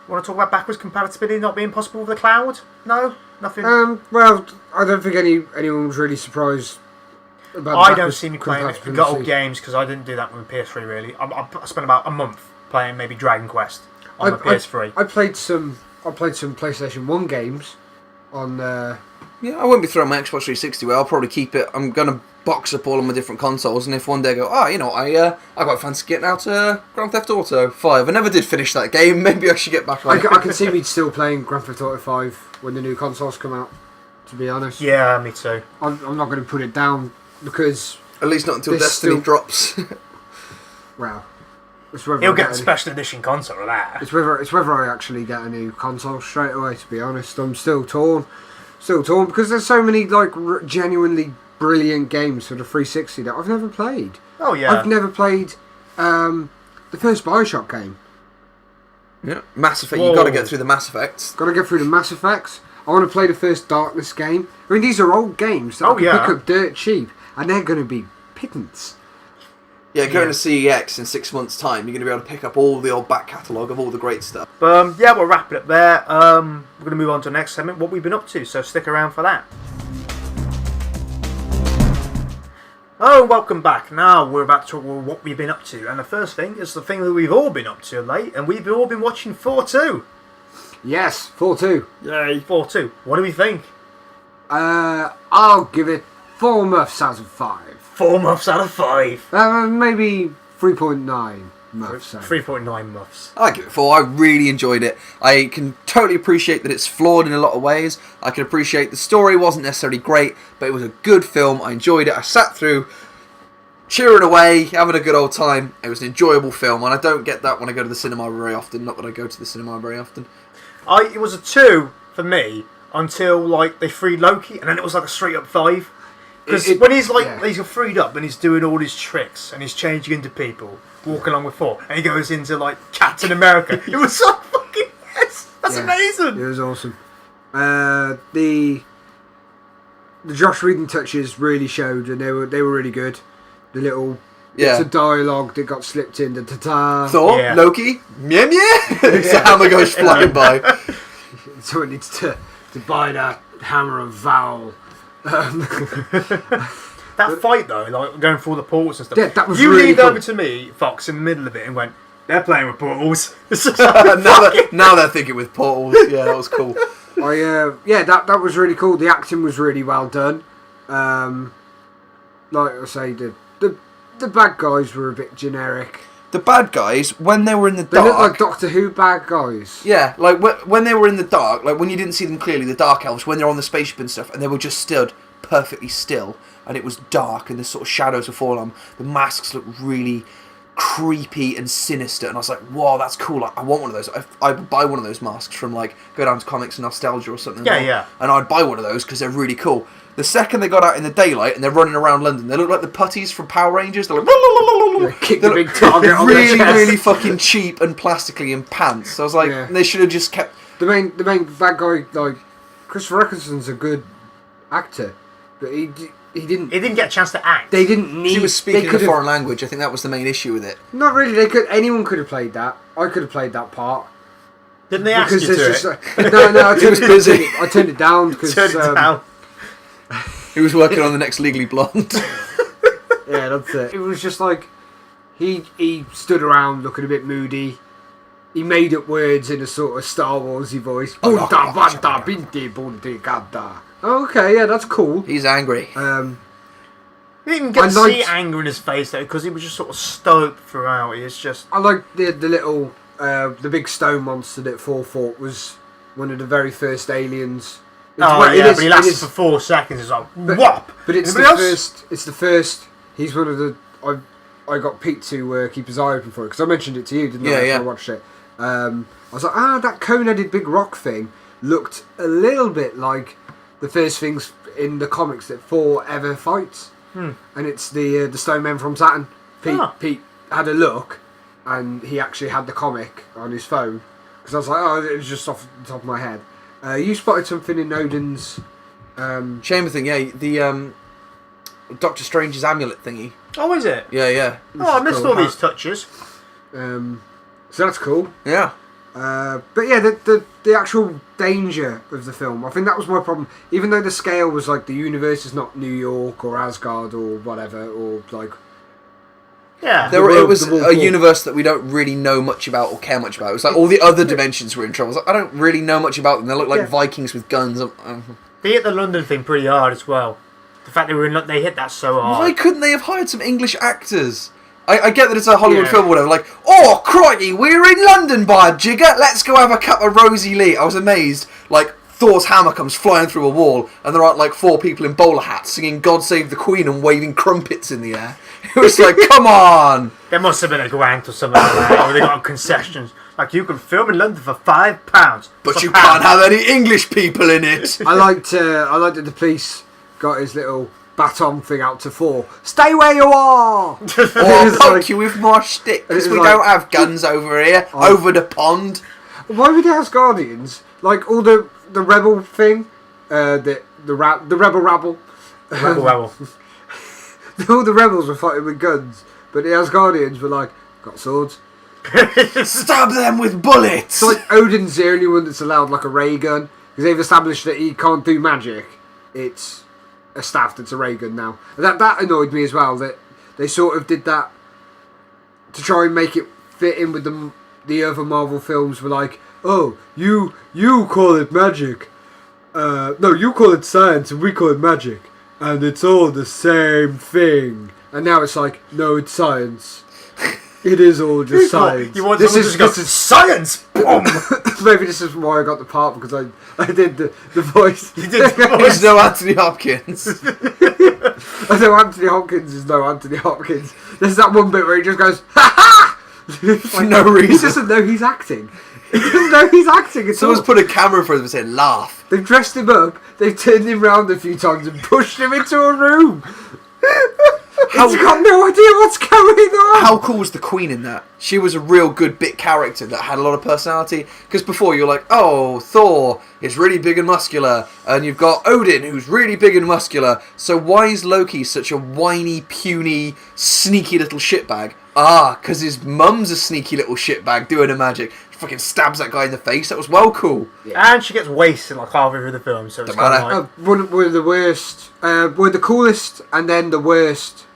Want to talk about backwards compatibility not being possible with the cloud? No? Nothing? Well, I don't think anyone was really surprised about I don't see me playing good old games because I didn't do that with the PS3 really. I spent about a month playing maybe Dragon Quest on the PS3. I played some PlayStation 1 games on... Yeah, I won't be throwing my Xbox 360 away. I'll probably keep it. I'm going to box up all of my different consoles, and if one day I go, I quite fancy getting out Grand Theft Auto 5. I never did finish that game. Maybe I should get back on it. I can see me still playing Grand Theft Auto 5 when the new consoles come out, to be honest. Yeah, me too. I'm not going to put it down because... At least not until Destiny drops. Well... He'll get a special edition console of that. It's whether I actually get a new console straight away, to be honest. I'm still torn. Because there's so many genuinely brilliant games for the 360 that I've never played. Oh yeah. I've never played the first Bioshock game. Yeah, Mass Effect. You've got to get through the Mass Effects. Got to get through the Mass Effects. I want to play the first Darkness game. I mean, these are old games that I can pick up dirt cheap, and they're going to be pittance. Yeah, going to CEX in 6 months' time, you're going to be able to pick up all the old back catalogue of all the great stuff. Yeah, we'll wrap it up there. We're going to move on to the next segment, what we've been up to, so stick around for that. Oh, welcome back. Now we're about to talk about what we've been up to, and the first thing is the thing that we've all been up to late, and we've all been watching 4-2. Yes, 4-2. Yay, 4-2. What do we think? I'll give it 4 muffs out of 5. 4 muffs out of 5. Maybe 3.9 muffs. 3.9 muffs. I give it 4. I really enjoyed it. I can totally appreciate that it's flawed in a lot of ways. I can appreciate the story wasn't necessarily great, but it was a good film. I enjoyed it. I sat through cheering away, having a good old time. It was an enjoyable film, and I don't get that when I go to the cinema very often. Not that I go to the cinema very often. It was a 2 for me until they freed Loki, and then it was a straight up 5. Because when he's he's freed up and he's doing all his tricks and he's changing into people, walking along with Thor, and he goes into Captain America. It was so fucking that's amazing. It was awesome. The Josh Whedon touches really showed, and they were really good. The little bits of dialogue that got slipped in, the ta-ta. Thor, Loki, meh meh. The hammer goes flying by. Someone needs to buy that hammer of Val. That fight though, going through all the portals and stuff. Yeah, that was you really leaned cool. over to me, Fox, in the middle of it, and went, "They're playing with portals." now they're thinking with portals. Yeah, that was cool. That was really cool. The acting was really well done. Like I say, the bad guys were a bit generic. The bad guys, when they were in the They dark... looked like Doctor Who bad guys. Yeah, when they were in the dark, when you didn't see them clearly, the Dark Elves, when they're on the spaceship and stuff, and they were just stood perfectly still, and it was dark, and the sort of shadows were falling on them, the masks looked really creepy and sinister, and I was like, wow, that's cool, I want one of those. I would buy one of those masks from, go down to Comics and Nostalgia or something. Yeah. And I'd buy one of those, because they're really cool. The second they got out in the daylight and they're running around London, they look like the putties from Power Rangers. They're like, Kick the big target on really, their chest. really fucking cheap and plastically in pants. So I was like, they should have just kept... The main bad guy, like, Christopher Eccleston's a good actor, but he didn't... He didn't get a chance to act. They didn't need... He was speaking a foreign language. I think that was the main issue with it. Not really. Anyone could have played that. I could have played that part. Didn't they ask you to there's it? No, I was busy. I turned it down because... Turn it down. He was working on the next Legally Blonde. Yeah, that's it. It was just like he stood around looking a bit moody. He made up words in a sort of Star Warsy voice. Okay, yeah, that's cool. He's angry. You didn't even get to see anger in his face though, because he was just sort of stoked throughout. It's just... I like the little the big stone monster that Thor fought was one of the very first aliens. But he lasted for 4 seconds. It's like, whop! But it's Anybody the else? first. It's the first. He's one of the. I got Pete to keep his eye open for it because I mentioned it to you, didn't I? After I watched it. I was like, that cone-headed big rock thing looked a little bit like the first things in the comics that Thor ever fights, and it's the Stone Men from Saturn. Pete had a look, and he actually had the comic on his phone because I was like, it was just off the top of my head. You spotted something in Odin's chamber thing, the Doctor Strange's amulet thingy. Oh, is it? Yeah. Oh, I missed all these touches. So that's cool. Yeah. But yeah, the actual danger of the film, I think that was my problem. Even though the scale was like the universe is not New York or Asgard or whatever, or like... Yeah. It was a universe that we don't really know much about or care much about. It was like all the other dimensions were in trouble. I was like, I don't really know much about them. They look like Vikings with guns. They hit the London thing pretty hard as well. The fact they hit that so hard. Why couldn't they have hired some English actors? I get that it's a Hollywood film or whatever. Like, oh, crikey, we're in London, by a jigger. Let's go have a cup of Rosie Lee. I was amazed. Like, Thor's hammer comes flying through a wall, and there aren't like 4 people in bowler hats singing God Save the Queen and waving crumpets in the air. It was like, come on! There must have been a grant or something like that, or they got concessions. Like, you can film in London for £5. But you can't have any English people in it. I liked that the police got his little baton thing out to Thor. Stay where you are! Or poke you with more stick, because we don't have guns over here, over the pond. Why would the Asgardians, like all the rebel thing, the rebel rabble. Rebel. All the rebels were fighting with guns, but the Asgardians were like, got swords. Stab them with bullets! So like Odin's the only one that's allowed like a ray gun, because they've established that he can't do magic. It's a staff that's a ray gun now. And that annoyed me as well, that they sort of did that to try and make it fit in with the other Marvel films were like, oh, you call it magic. No, you call it science and we call it magic. And it's all the same thing. And now it's like, no, it's science. It is all just science. You want this is science! Boom! Maybe this is why I got the part, because I did the voice. You did the voice. There's no Anthony Hopkins. I know Anthony Hopkins is no Anthony Hopkins. There's that one bit where he just goes, ha ha! For no reason. He doesn't know he's acting. He doesn't know he's acting at Someone's all. put a camera in front of him and said, laugh. They've dressed him up, they've turned him round a few times and pushed him into a room. He's got no idea what's going on. How cool was the Queen in that? She was a real good bit character that had a lot of personality. Because before you're like, oh, Thor is really big and muscular, and you've got Odin who's really big and muscular. So why is Loki such a whiny, puny, sneaky little shitbag? Because his mum's a sneaky little shitbag doing a magic. She fucking stabs that guy in the face. That was well cool. Yeah. And she gets wasted like halfway through the film, so it's kind of like... one of the worst, one of the coolest, and then the worst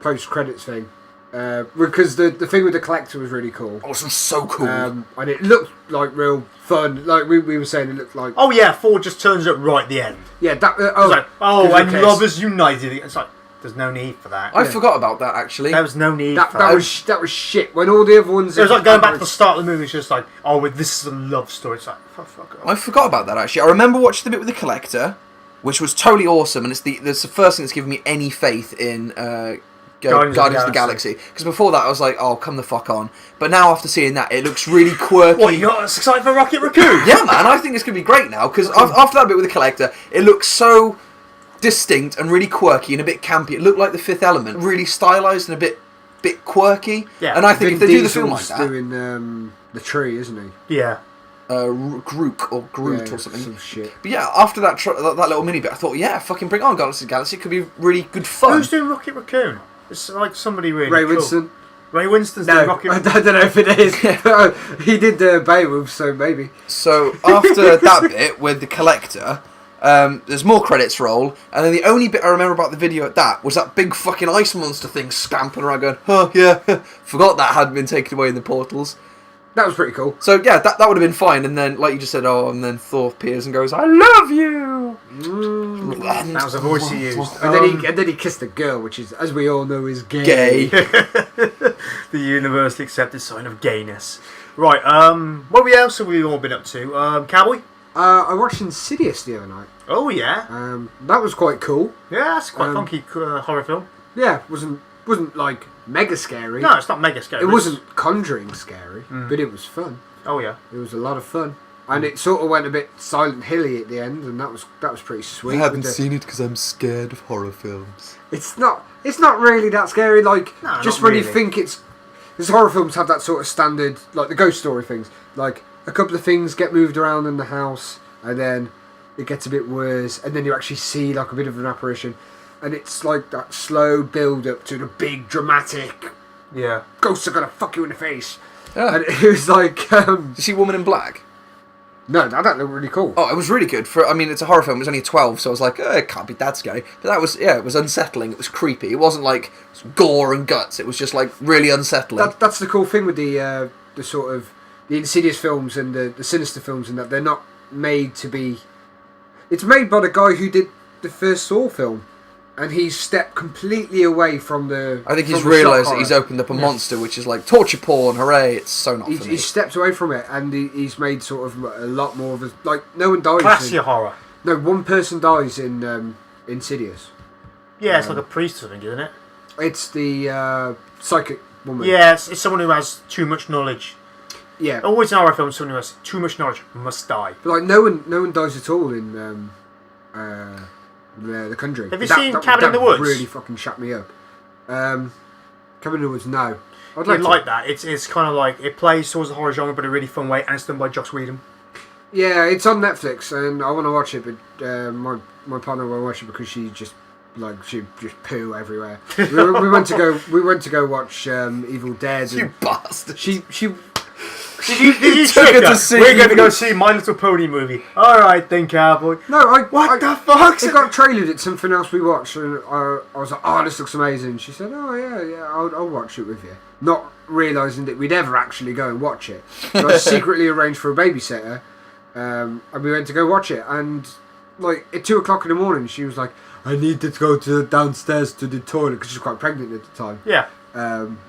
post-credits thing. Because the thing with the collector was really cool. Oh, it was so cool. And it looked like real fun. Like we were saying, it looked like... Oh yeah, Ford just turns up right at the end. Yeah, that... It's like, and lovers united. It's like, there's no need for that. I forgot about that, actually. There was no need for that. That was shit. When all the other ones... It was like going back to the start of the movie, it's just like, this is a love story. It's like, fuck off. I forgot about that, actually. I remember watching the bit with the collector, which was totally awesome, and it's the first thing that's given me any faith in Guardians Guardians of of the the Galaxy. Because before that, I was like, oh, come the fuck on. But now, after seeing that, it looks really quirky. What, you got us excited for Rocket Raccoon? Yeah, man, I think it's going to be great now. Because after that bit with the Collector, it looks so distinct and really quirky and a bit campy. It looked like The Fifth Element. Really stylized and a bit quirky. Yeah. And I think Vin if they do the film like Diesel's that... doing the tree, isn't he? Yeah. Groot or Groot Yeah, or something. some shit. But yeah, after that little mini bit, I thought, yeah, fucking bring on Guardians of the Galaxy. It could be really good fun. Who's doing Rocket Raccoon? It's like somebody really Ray cool. Winston. Ray Winston's No, doing Rocket I Raccoon. don't know if it is. He did Beowulf, so maybe. So after that bit with the Collector, there's more credits roll, and then the only bit I remember about the video at that was that big fucking ice monster thing scampering around going, oh yeah, forgot that hadn't been taken away in the portals. That was pretty cool. So yeah, that would have been fine, and then, like you just said, and then Thor appears and goes, I love you! That was a voice he used. And then he kissed a girl, which is, as we all know, is gay. Gay. The universally accepted sign of gayness. Right, what else have we all been up to? Cowboy? I watched Insidious the other night. Oh, yeah. That was quite cool. Yeah, that's quite funky horror film. Yeah, wasn't like mega scary. No, it's not mega scary. It wasn't Conjuring scary, but it was fun. Oh, yeah. It was a lot of fun. And it sort of went a bit Silent Hilly at the end, and that was pretty sweet. seen it because I'm scared of horror films. It's not really that scary. Like, No, just not when you really. think it's... Because horror films have that sort of standard, like the ghost story things. Like, a couple of things get moved around in the house, and then it gets a bit worse, and then you actually see, like, a bit of an apparition. And it's like that slow build-up to the big, dramatic, Yeah. ghosts are gonna fuck you in the face. Yeah. And it was like... Did you see Woman in Black? no, that looked really cool. Oh, it was really good. It's a horror film. It was only 12, so I was like, it can't be that scary. But that was, it was unsettling. It was creepy. It wasn't like gore and guts. It was just like really unsettling. That's the cool thing with the sort of the Insidious films and the Sinister films, and that they're not made to be. It's made by the guy who did the first Saw film, and he's stepped completely away from the. I think he's from the shock realised that horror. he's opened up a monster, which is like torture porn. Hooray! It's so not for me. He's stepped away from it, and he's made sort of a lot more of a, like no one dies. Classy horror. No, one person dies in Insidious. Yeah, it's like a priest or something, isn't it? It's the psychic woman. Yeah, it's someone who has too much knowledge. Yeah. Always in horror films, someone who has too much knowledge must die. But like no one dies at all in the Conjuring. Have you seen Cabin in the Woods? Really fucking shut me up. Cabin in the Woods, no. I'd You to. like that? It's kind of like it plays towards the horror genre, but in a really fun way, and it's done by Joss Whedon. Yeah, it's on Netflix, and I want to watch it, but my partner won't watch it because she just poo everywhere. we went to go watch Evil Dead. You bastard. She Did you took her trick to her? see We're going to Evil- go see My Little Pony movie. All right, then, cowboy. no, What the fuck? It got trailered at something else we watched, and I was like, "Oh, this looks amazing." She said, "Oh yeah, I'll watch it with you." Not realising that we'd ever actually go and watch it. So I secretly arranged for a babysitter, and we went to go watch it. And like at 2:00 in the morning, she was like, "I need to go downstairs to the toilet," because she was quite pregnant at the time. Yeah.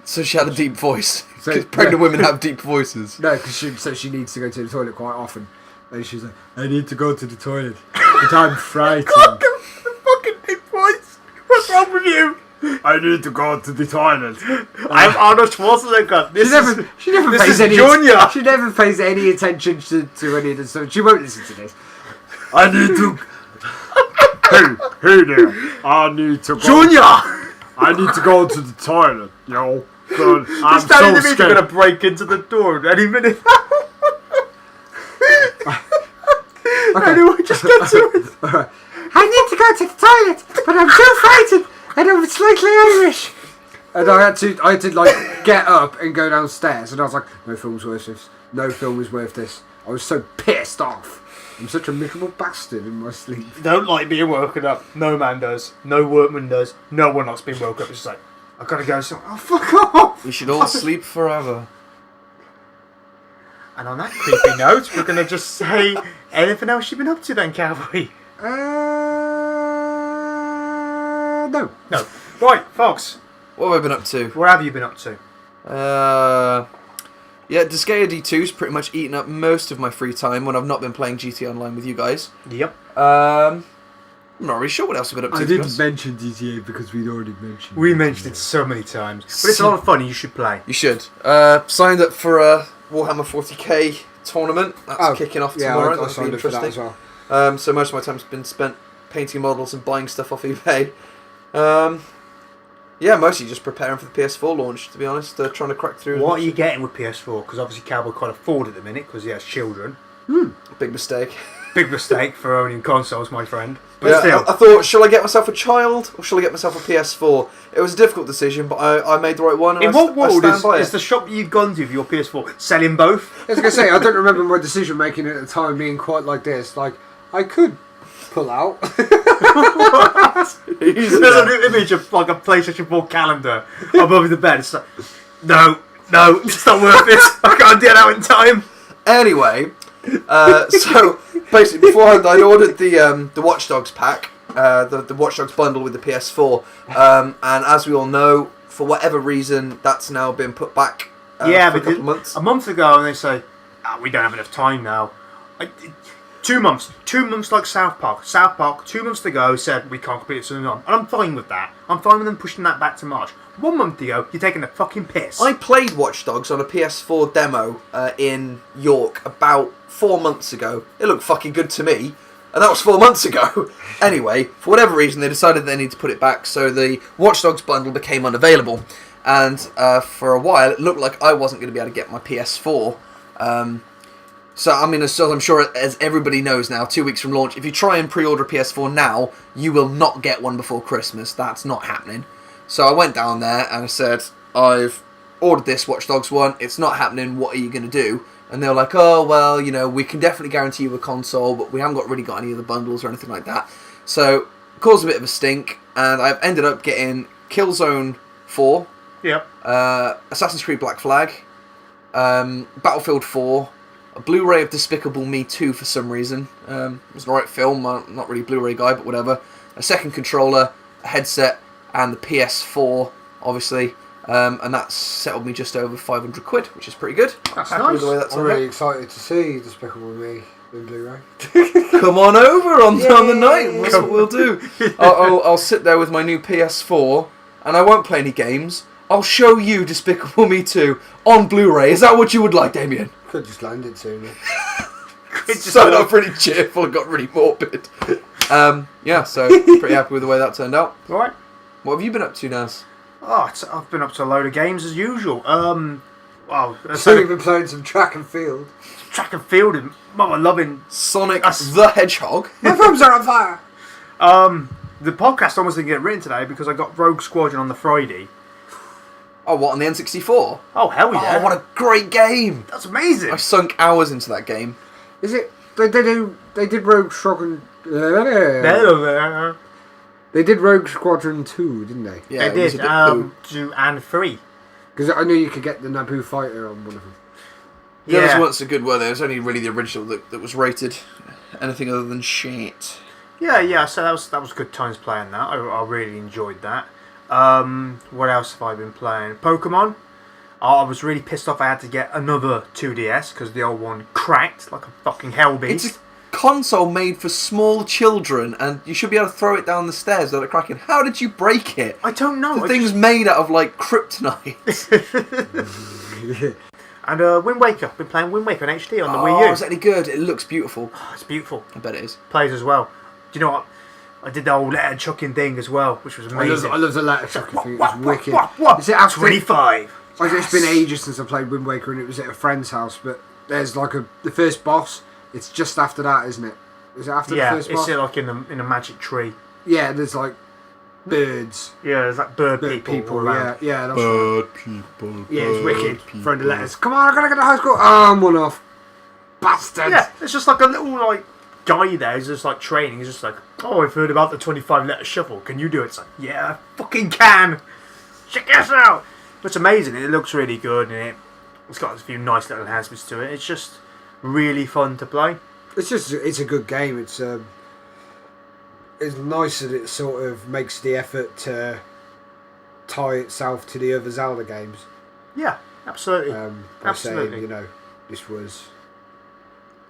So she had a deep voice. So- Because pregnant yeah. women have deep voices. No, because she needs to go to the toilet quite often. And she's like, "I need to go to the toilet, but I'm frightened." Fucking big voice. What's wrong with you? I need to go to the toilet. I'm Arnold Schwarzenegger. She never this pays is any. Junior. She never pays any attention to any of this. So she won't listen to this. I need to. Hey there! I need to go. Junior. I need to go to the toilet, yo. God, I'm Just telling me you're going to break into the door any minute. Anyway, just get to it. I need to go to the toilet, but I'm too frightened, and I'm slightly Irish. And I had to like get up and go downstairs, and I was like, "No film's worth this. No film is worth this." I was so pissed off. I'm such a miserable bastard in my sleep. Don't like being woken up. No man does. No workman does. No one likes being woken up. It's just like, I've got to go somewhere. Oh, fuck off. We should all sleep forever. And on that creepy note, we're going to just say, anything else you've been up to then, cowboy? No. No. Right, Fox, What have I been up to? what have you been up to? Yeah, Disgaea D2's pretty much eaten up most of my free time when I've not been playing GT Online with you guys. Yep. I'm not really sure what else we've been up to. I to be didn't honest. mention GTA because we'd already mentioned We GTA. mentioned it so many times, but it's a lot of fun. And you should play. You should. Signed up for a Warhammer 40k tournament. That's kicking off tomorrow. I That'll be signed up for that interesting. as well. So most of my time's been spent painting models and buying stuff off eBay. Yeah, mostly just preparing for the PS4 launch, to be honest. Trying to crack through. What are you getting with PS4? Because obviously Cowboy can't afford it at the minute because he has children. Big mistake. Big mistake for owning consoles, my friend. But Yeah, still, I thought, shall I get myself a child or shall I get myself a PS4? It was a difficult decision, but I made the right one. And in what world stand by is it. the shop you've gone to for your PS4 selling both? I was going to say, I don't remember my decision making at the time being quite like this. Like, I could pull out. There's an image of like a PlayStation 4 calendar above the bed. It's like, no, it's not worth it. I can't get out in time. Anyway, so basically, beforehand, I'd ordered the Watch Dogs pack, the Watch Dogs bundle with the PS4, and as we all know, for whatever reason, that's now been put back. For a couple of months. A month ago, and they say, we don't have enough time now. 2 months. 2 months like South Park. South Park, 2 months ago, said we can't complete it soon on. And I'm fine with that. I'm fine with them pushing that back to March. 1 month ago, you're taking the fucking piss. I played Watch Dogs on a PS4 demo in York about 4 months ago. It looked fucking good to me, and that was 4 months ago. Anyway, for whatever reason, they decided they need to put it back, so the Watch Dogs bundle became unavailable. And for a while, it looked like I wasn't going to be able to get my PS4. So, I mean, as I'm sure as everybody knows now, 2 weeks from launch, if you try and pre-order a PS4 now, you will not get one before Christmas. That's not happening. So I went down there and I said, I've ordered this Watch Dogs one. It's not happening. What are you going to do? And they were like, oh, well, you know, we can definitely guarantee you a console, but we haven't really got any of the bundles or anything like that. So, caused a bit of a stink, and I've ended up getting Killzone 4, Yep. Assassin's Creed Black Flag, Battlefield 4, a Blu-ray of Despicable Me 2 for some reason. It was an alright film, I'm not really a Blu-ray guy, but whatever. A second controller, a headset, and the PS4, obviously. And that settled me just over 500 quid, which is pretty good. That's Happy nice. with the way that's I'm turned really out. excited to see Despicable Me in Blu-ray. Come on over on the Yay. night. That's what we'll do. I'll sit there with my new PS4, and I won't play any games. I'll show you Despicable Me 2 on Blu-ray. Is that what you would like, Damien? Could just land it sooner. Started off really cheerful and got really morbid. Yeah, so pretty happy with the way that turned out. Right. What have you been up to, Naz? I've been up to a load of games as usual. So you've been playing some track and field. Track and field and mama loving. Sonic the Hedgehog. My thumbs are on fire! The podcast almost didn't get written today because I got Rogue Squadron on the Friday. Oh, what, on the N64? Oh hell yeah! Oh, what a great game! That's amazing. I sunk hours into that game. Is it... They did Rogue Squadron... They did Rogue Squadron 2, didn't they? Yeah, they it was did. a bit poo. 2 and 3. Because I knew you could get the Naboo fighter on one of them. Yeah, Yeah. there was once a good one. There was only really the original that was rated. Anything other than shit. Yeah. So that was good times playing that. I really enjoyed that. What else have I been playing? Pokemon. I was really pissed off I had to get another 2DS because the old one cracked like a fucking hell beast. It's a console made for small children, and you should be able to throw it down the stairs without it cracking. How did you break it? I don't know. The thing's made out of like kryptonite. And Wind Waker. Been playing Wind Waker in HD on the Wii U. Oh, is that any good? It looks beautiful. Oh, it's beautiful. I bet it is. Plays as well. Do you know what? I did the old letter chucking thing as well, which was amazing. I love the letter chucking thing. It was wicked. What? Is it after 25. It's been ages since I played Wind Waker, and it was at a friend's house. But there's like the first boss. It's just after that, isn't it? Is it after the first boss? Yeah, it's like in a magic tree. Yeah, there's like birds. Yeah, there's like bird people around. Yeah, that's right. People. Yeah, it's wicked. Throwing the letters. Come on, I gotta get to high school. Oh, I'm one off. Bastard. Yeah, it's just like a little like guy there. He's just like training. He's just like, oh, I've heard about the 25 letter shuffle. Can you do it? It's like, yeah, I fucking can. Check this out. It's amazing. It looks really good, and it's got a few nice little enhancements to it. It's just really fun to play. It's a good game. It's nice that it sort of makes the effort to tie itself to the other Zelda games. Yeah, absolutely. By Absolutely. saying, this was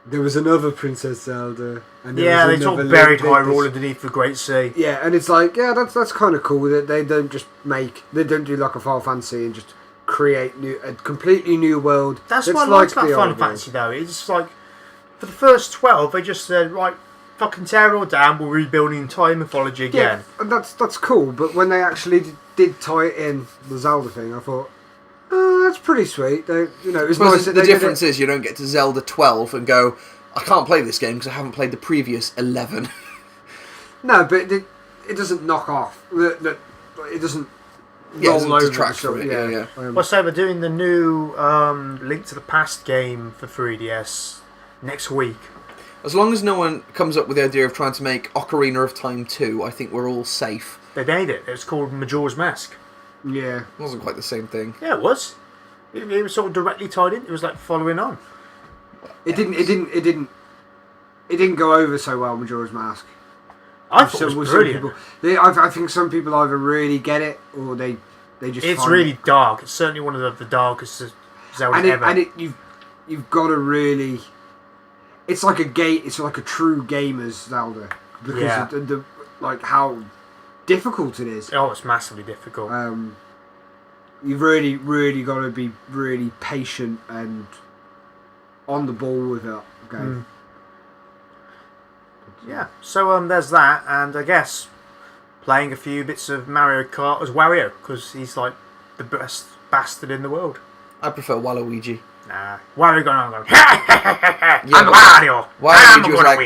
There was another Princess Zelda, and there Yeah, was they sort of another buried Link. Hyrule underneath the Great Sea. Yeah, and it's like, yeah, that's kind of cool that they don't just they don't do like a Final Fantasy and just create a completely new world. That's what I like about the Final old Fantasy, though. It's like, for the first 12, they just said, right, fucking tear it all down, we'll rebuild the entire mythology again. Yeah, and that's cool, but when they actually did tie it in, the Zelda thing, I thought, oh, that's pretty sweet. They, it's nice that the they difference did it. is you don't get to Zelda 12 and go, I can't play this game because I haven't played the previous 11. No, but it doesn't knock off. It doesn't roll over. Detract from it. Yeah. Well, so we're doing the new Link to the Past game for 3DS next week. As long as no one comes up with the idea of trying to make Ocarina of Time 2, I think we're all safe. They made it. It was called Majora's Mask. Yeah. It wasn't quite the same thing. Yeah, it was. It was sort of directly tied in. It was like following on. It didn't go over so well, Majora's Mask. I thought it was brilliant. I think some people either really get it or they just. It's really dark. It's certainly one of the darkest Zelda ever. And you've got to really. It's like It's like a true gamer's Zelda because of the like how difficult it is. Oh, it's massively difficult. You've really got to be really patient and on the ball with it. Okay. Yeah, so there's that, and I guess playing a few bits of Mario Kart as Wario, because he's like the best bastard in the world. I prefer Waluigi. Nah, Wario going on going, I'm but Wario, I'm Waluigi was gonna like,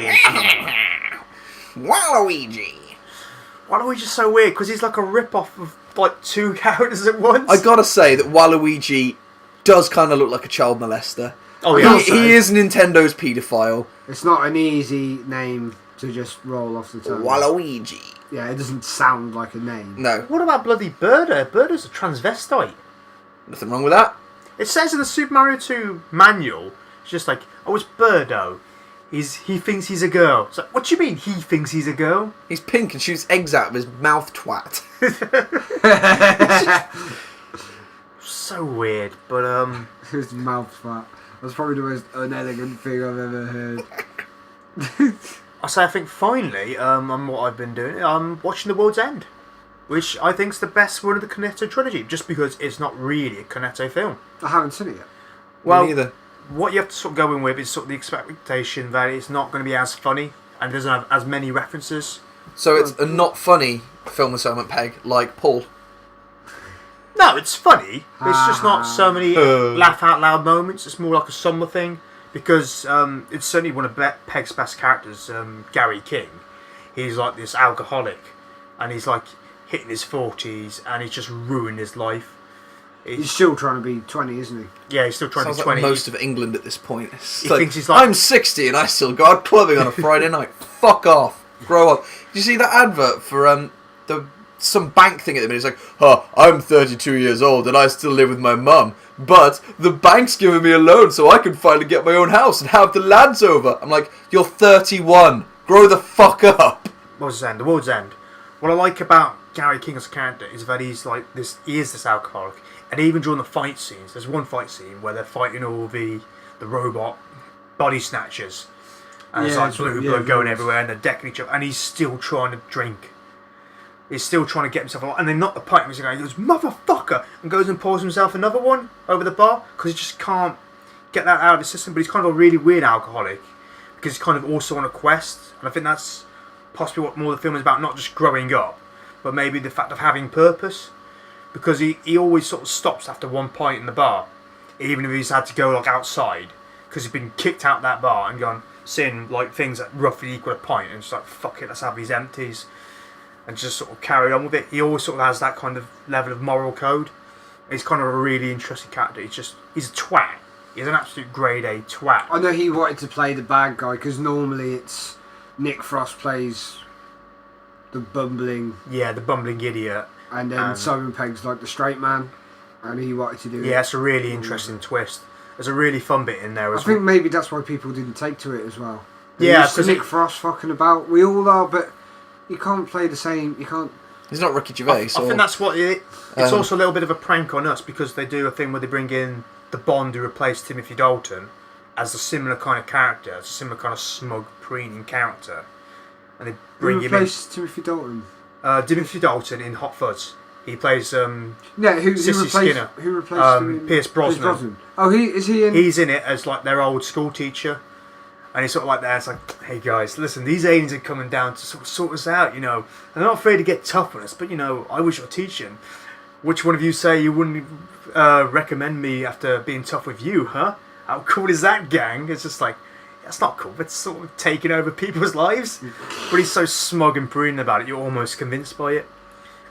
win. Waluigi. Waluigi's so weird, because he's like a rip-off of like two characters at once. I gotta say that Waluigi does kind of look like a child molester. Oh yeah, he is Nintendo's paedophile. It's not an easy name to just roll off the tongue. Waluigi. Yeah, it doesn't sound like a name. No. What about bloody Birdo? Birdo's a transvestite. Nothing wrong with that. It says in the Super Mario 2 manual, it's just like, oh, it's Birdo. He thinks he's a girl. It's like, what do you mean he thinks he's a girl? He's pink and shoots eggs out of his mouth, twat. So weird, but His mouth fat. That's probably the most unelegant thing I've ever heard. I think finally, on what I've been doing, I'm watching The World's End, which I think's the best one of the Cornetto trilogy, just because it's not really a Cornetto film. I haven't seen it yet. Well, Me neither. what you have to sort of go in with is sort of the expectation that it's not going to be as funny and doesn't have as many references. So it's a not funny film assignment, Peg, like Paul. No, it's funny. It's just not so many laugh out loud moments. It's more like a summer thing because it's certainly one of Peg's best characters, Gary King. He's like this alcoholic, and he's like hitting his 40s, and he's just ruined his life. He's still trying to be 20, isn't he? Yeah, he's still trying Sounds to be like 20. most of England at this point. It's He like, thinks he's like- I'm 60 and I still go out clubbing on a Friday night. Fuck off. Grow up. Did you see that advert for some bank thing at the minute? It's like, oh, I'm 32 years old and I still live with my mum, but the bank's giving me a loan so I can finally get my own house and have the lads over. I'm like, you're 31. Grow the fuck up. What's The World's End. What I like about Gary King as a character is that he's like this. He is this alcoholic, and even during the fight scenes, there's one fight scene where they're fighting all the robot body snatchers, and it's like blue blood going everywhere, and they're decking each other, and he's still trying to drink. He's still trying to get himself out, and they knock the pipe, and he goes, motherfucker, and goes and pours himself another one over the bar because he just can't get that out of his system. But he's kind of a really weird alcoholic because he's kind of also on a quest, and I think that's possibly what more the film is about, not just growing up, but maybe the fact of having purpose, because he always sort of stops after one pint in the bar, even if he's had to go like outside, because he's been kicked out that bar and gone seeing like things that roughly equal a pint, and just like, fuck it, let's have these empties, and just sort of carry on with it. He always sort of has that kind of level of moral code. He's kind of a really interesting character. He's a twat. He's an absolute grade A twat. I know he wanted to play the bad guy because normally it's Nick Frost plays the bumbling, the bumbling idiot, and then Simon Pegg's like the straight man, and he wanted to do it. Yeah, it's a really interesting twist. There's a really fun bit in there as I well. think maybe that's why people didn't take to it as well. Yeah, because Nick Frost fucking about. We all are, but you can't play the same. You can't. He's not Ricky Gervais. I think that's what it's also a little bit of a prank on us because they do a thing where they bring in the Bond who replaced Timothy Dalton, as a similar kind of character, as a similar kind of smug, preening character, and they Who bring him in. replaced Timothy Dalton? Timothy Dalton in Hot Fuzz. He plays Yeah, who Sissy replaced Skinner. Who replaced him? Pierce Brosnan. Oh, is he in? He's in it as like their old school teacher, and he's sort of like there. It's like, hey guys, listen, these aliens are coming down to sort us out. You know, they're not afraid to get tough on us, but you know, I was your teaching. Which one of you say you wouldn't recommend me after being tough with you, huh? How cool is that, gang? It's just like, that's not cool. It's sort of taking over people's lives. But he's so smug and prudent about it, you're almost convinced by it.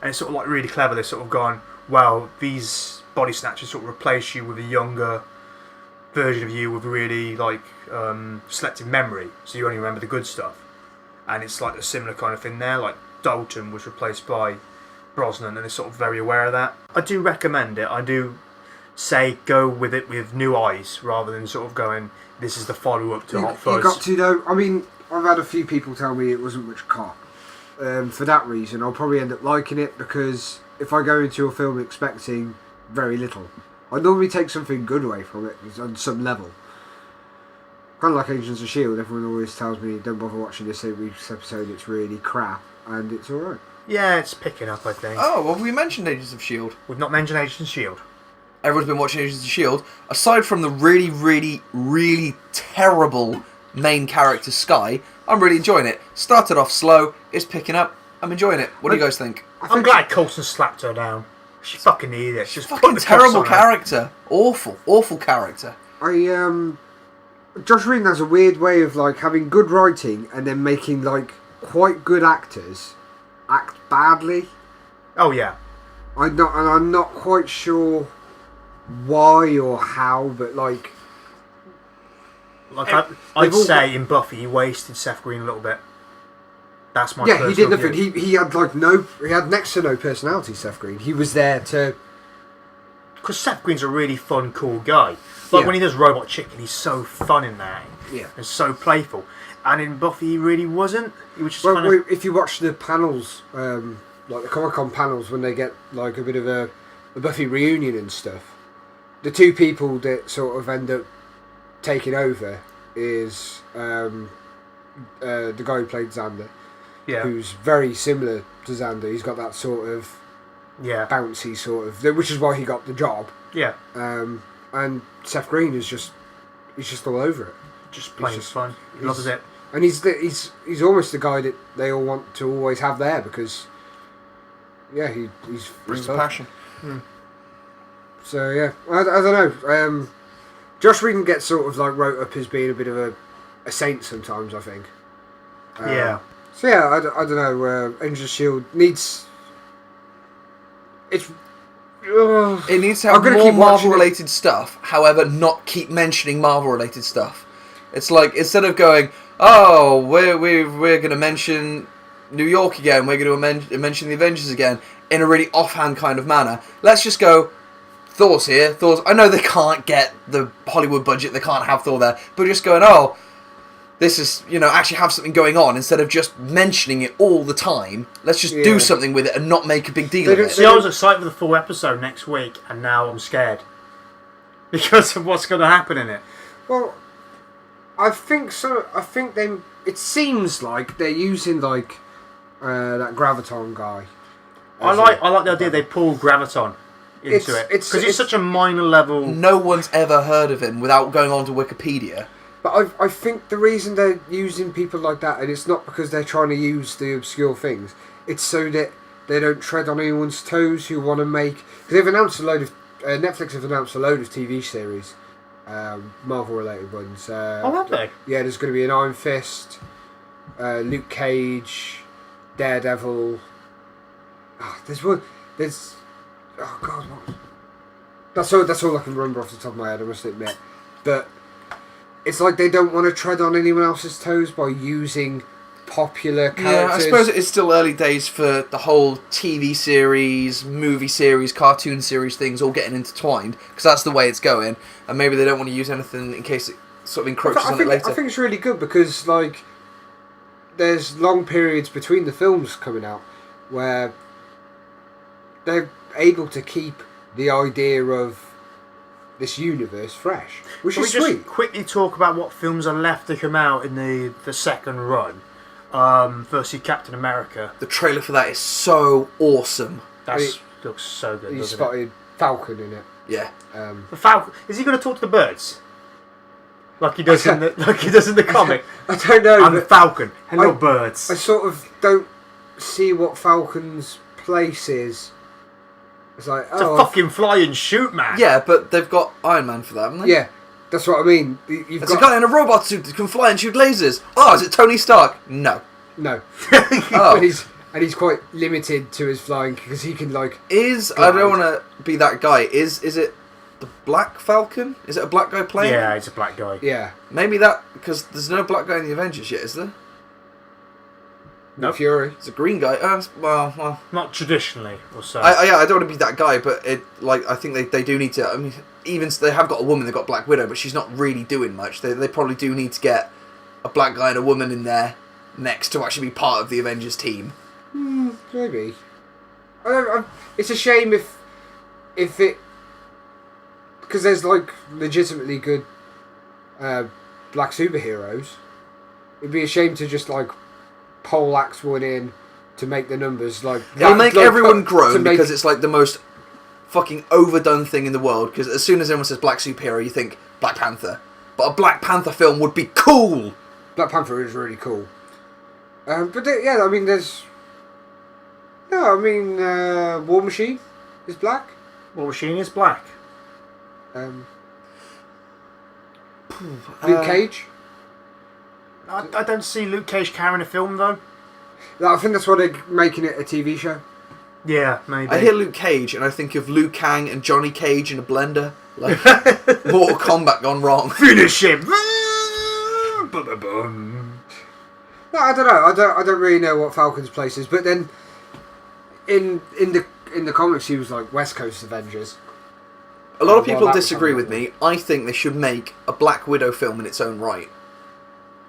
And it's sort of like really clever. They're sort of gone, well, these body snatchers sort of replace you with a younger version of you with really like selective memory, so you only remember the good stuff. And it's like a similar kind of thing there. Like Dalton was replaced by Brosnan, and they're sort of very aware of that. I do recommend it. I do say go with it with new eyes rather than sort of going, this is the follow up to Hot Fuzz. You got to though. I mean, I've had a few people tell me it wasn't much cop. For that reason, I'll probably end up liking it, because if I go into a film expecting very little, I normally take something good away from it on some level. Kind of like Agents of S.H.I.E.L.D., everyone always tells me, don't bother watching this week's episode, it's really crap, and it's alright. Yeah, it's picking up, I think. Oh, well, we mentioned Agents of S.H.I.E.L.D. We've not mentioned Agents of S.H.I.E.L.D. Everyone's been watching Agents of S.H.I.E.L.D. Aside from the really, really, really terrible main character, Skye, I'm really enjoying it. Started off slow, it's picking up, I'm enjoying it. What do you guys think? I'm glad Coulson slapped her down. She fucking needed it. She's Fucking terrible character. Awful, awful character. Josh Whedon has a weird way of like having good writing and then making like quite good actors act badly. Oh yeah. I'm not quite sure why or how, but like I'd say in Buffy he wasted Seth Green a little bit. That's my he did nothing. view. He had he had next to no personality. Seth Green. He was there to. Because Seth Green's a really fun, cool guy. Like when he does Robot Chicken, he's so fun in that. Yeah. And so playful. And in Buffy, he really wasn't. He was just if you watch the panels, like the Comic-Con panels, when they get like a bit of a Buffy reunion and stuff, the two people that sort of end up taking over is the guy who played Xander, who's very similar to Xander. He's got that sort of bouncy sort of, which is why he got the job. Yeah. And Seth Green is just all over it. Just plain fun. He loves it. And he's almost the guy that they all want to always have there, because he's Brings the passion. So yeah, I don't know. Josh Whedon gets sort of like wrote up as being a bit of a saint sometimes, I think. So yeah, I don't know. Agents of S.H.I.E.L.D. needs. It needs to have more Marvel-related stuff, however, not keep mentioning Marvel-related stuff. It's like, instead of going, oh, we're going to mention New York again, we're going to mention the Avengers again, in a really offhand kind of manner, let's just go, Thor's here, I know they can't get the Hollywood budget, they can't have Thor there, but just going, oh, this is, actually have something going on, instead of just mentioning it all the time. Let's just do something with it and not make a big deal of it. See, I was excited for the full episode next week, and now I'm scared. Because of what's going to happen in it. Well, I think so. I think it seems like they're using, like, that Graviton guy. I like the idea they pull Graviton into it. Because it's such a minor level... No one's ever heard of him without going on to Wikipedia. But I think the reason they're using people like that, and it's not because they're trying to use the obscure things, it's so that they don't tread on anyone's toes who want to make... Because they've announced a load of... Netflix have announced a load of TV series, Marvel-related ones. Have they? Yeah, there's going to be an Iron Fist, Luke Cage, Daredevil... there's one... There's... Oh, God, what... That's all I can remember off the top of my head, I must admit. But... It's like they don't want to tread on anyone else's toes by using popular characters. Yeah, I suppose it's still early days for the whole TV series, movie series, cartoon series things all getting intertwined, because that's the way it's going, and maybe they don't want to use anything in case it sort of encroaches on it later. I think it's really good, because like there's long periods between the films coming out where they're able to keep the idea of this universe fresh, which Can we is just sweet. quickly talk about what films are left to come out in the second run? Versus Captain America. The trailer for that is so awesome. That looks so good. He Doesn't spotted Falcon in it. Yeah. The Falcon. Is he going to talk to the birds? Like he does in the comic. I don't know. I'm the but Falcon. Hello, I birds. sort of don't see what Falcon's place is. It's like, It's a fucking fly and shoot, man. Yeah, but they've got Iron Man for that, haven't they? Yeah, that's what I mean. You've There's a got guy in a robot suit that can fly and shoot lasers. Oh, is it Tony Stark? No. no, Oh. and he's quite limited to his flying because he can like. I don't want to be that guy. Is it the Black Falcon? Is it a black guy playing? Yeah, he's a black guy. Yeah, Maybe that, because there's no black guy in the Avengers yet, is there? Nope. Fury. It's a green guy. Well. Not traditionally, or so. I don't want to be that guy, but I think they do need to. I mean, even they have got a woman. They've got Black Widow, but she's not really doing much. They probably do need to get a black guy and a woman in there next to actually be part of the Avengers team. Maybe. It's a shame if it, because there's like legitimately good black superheroes. It'd be a shame to just like poleaxe one in to make the numbers like. It'll make everyone groan make, because it's like the most fucking overdone thing in the world. Because as soon as anyone says black superhero, you think Black Panther. But a Black Panther film would be cool. Black Panther is really cool. Yeah, I mean, there's. No, I mean, War Machine is black. War Machine is black. Luke Cage. I don't see Luke Cage carrying a film though. I think that's why they're making it a TV show. Yeah, maybe. I hear Luke Cage and I think of Liu Kang and Johnny Cage in a blender. Like Mortal Kombat gone wrong. Finish him. No, I don't know. I don't really know what Falcon's place is. But then, in the comics, he was like West Coast Avengers. A lot of Well, people that was disagree with something. me. I think they should make a Black Widow film in its own right.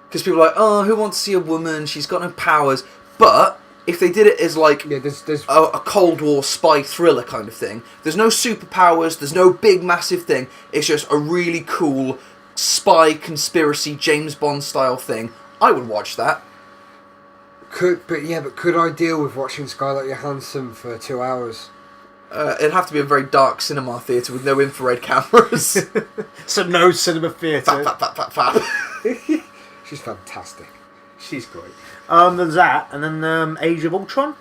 Because people are like, oh, who wants to see a woman? She's got no powers. But if they did it as like Yeah, there's a Cold War spy thriller kind of thing, there's no superpowers, there's no big massive thing. It's just a really cool spy conspiracy James Bond style thing. I would watch that. could I deal with watching Scarlett Johansson for 2 hours? It'd have to be a very dark cinema theatre with no infrared cameras. So no cinema theatre. Fap, fap, fap, fap, fap. She's fantastic. She's great. There's that, and then Age of Ultron,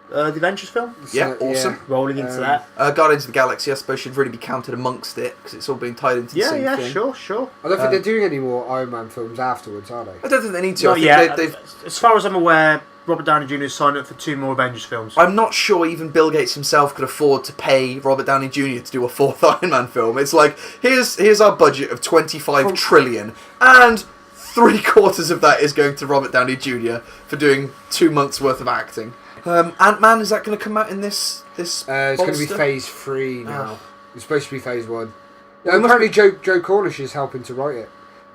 the Avengers film. Yeah, awesome. Rolling into that. Guardians of the Galaxy, I suppose, should really be counted amongst it because it's all being tied into the same thing. Sure. I don't think they're doing any more Iron Man films afterwards, are they? I don't think they need to. Not I yet. think As far as I'm aware, Robert Downey Jr. signed up for 2 more Avengers films. I'm not sure even Bill Gates himself could afford to pay Robert Downey Jr. to do a 4th Iron Man film. It's like, here's our budget of 25 trillion, and 3/4 of that is going to Robert Downey Jr. for doing 2 months worth of acting. Ant-Man, is that going to come out in this It's going to be monster? Phase 3 now. It's supposed to be Phase 1. Well, Apparently Joe Cornish is helping to write it,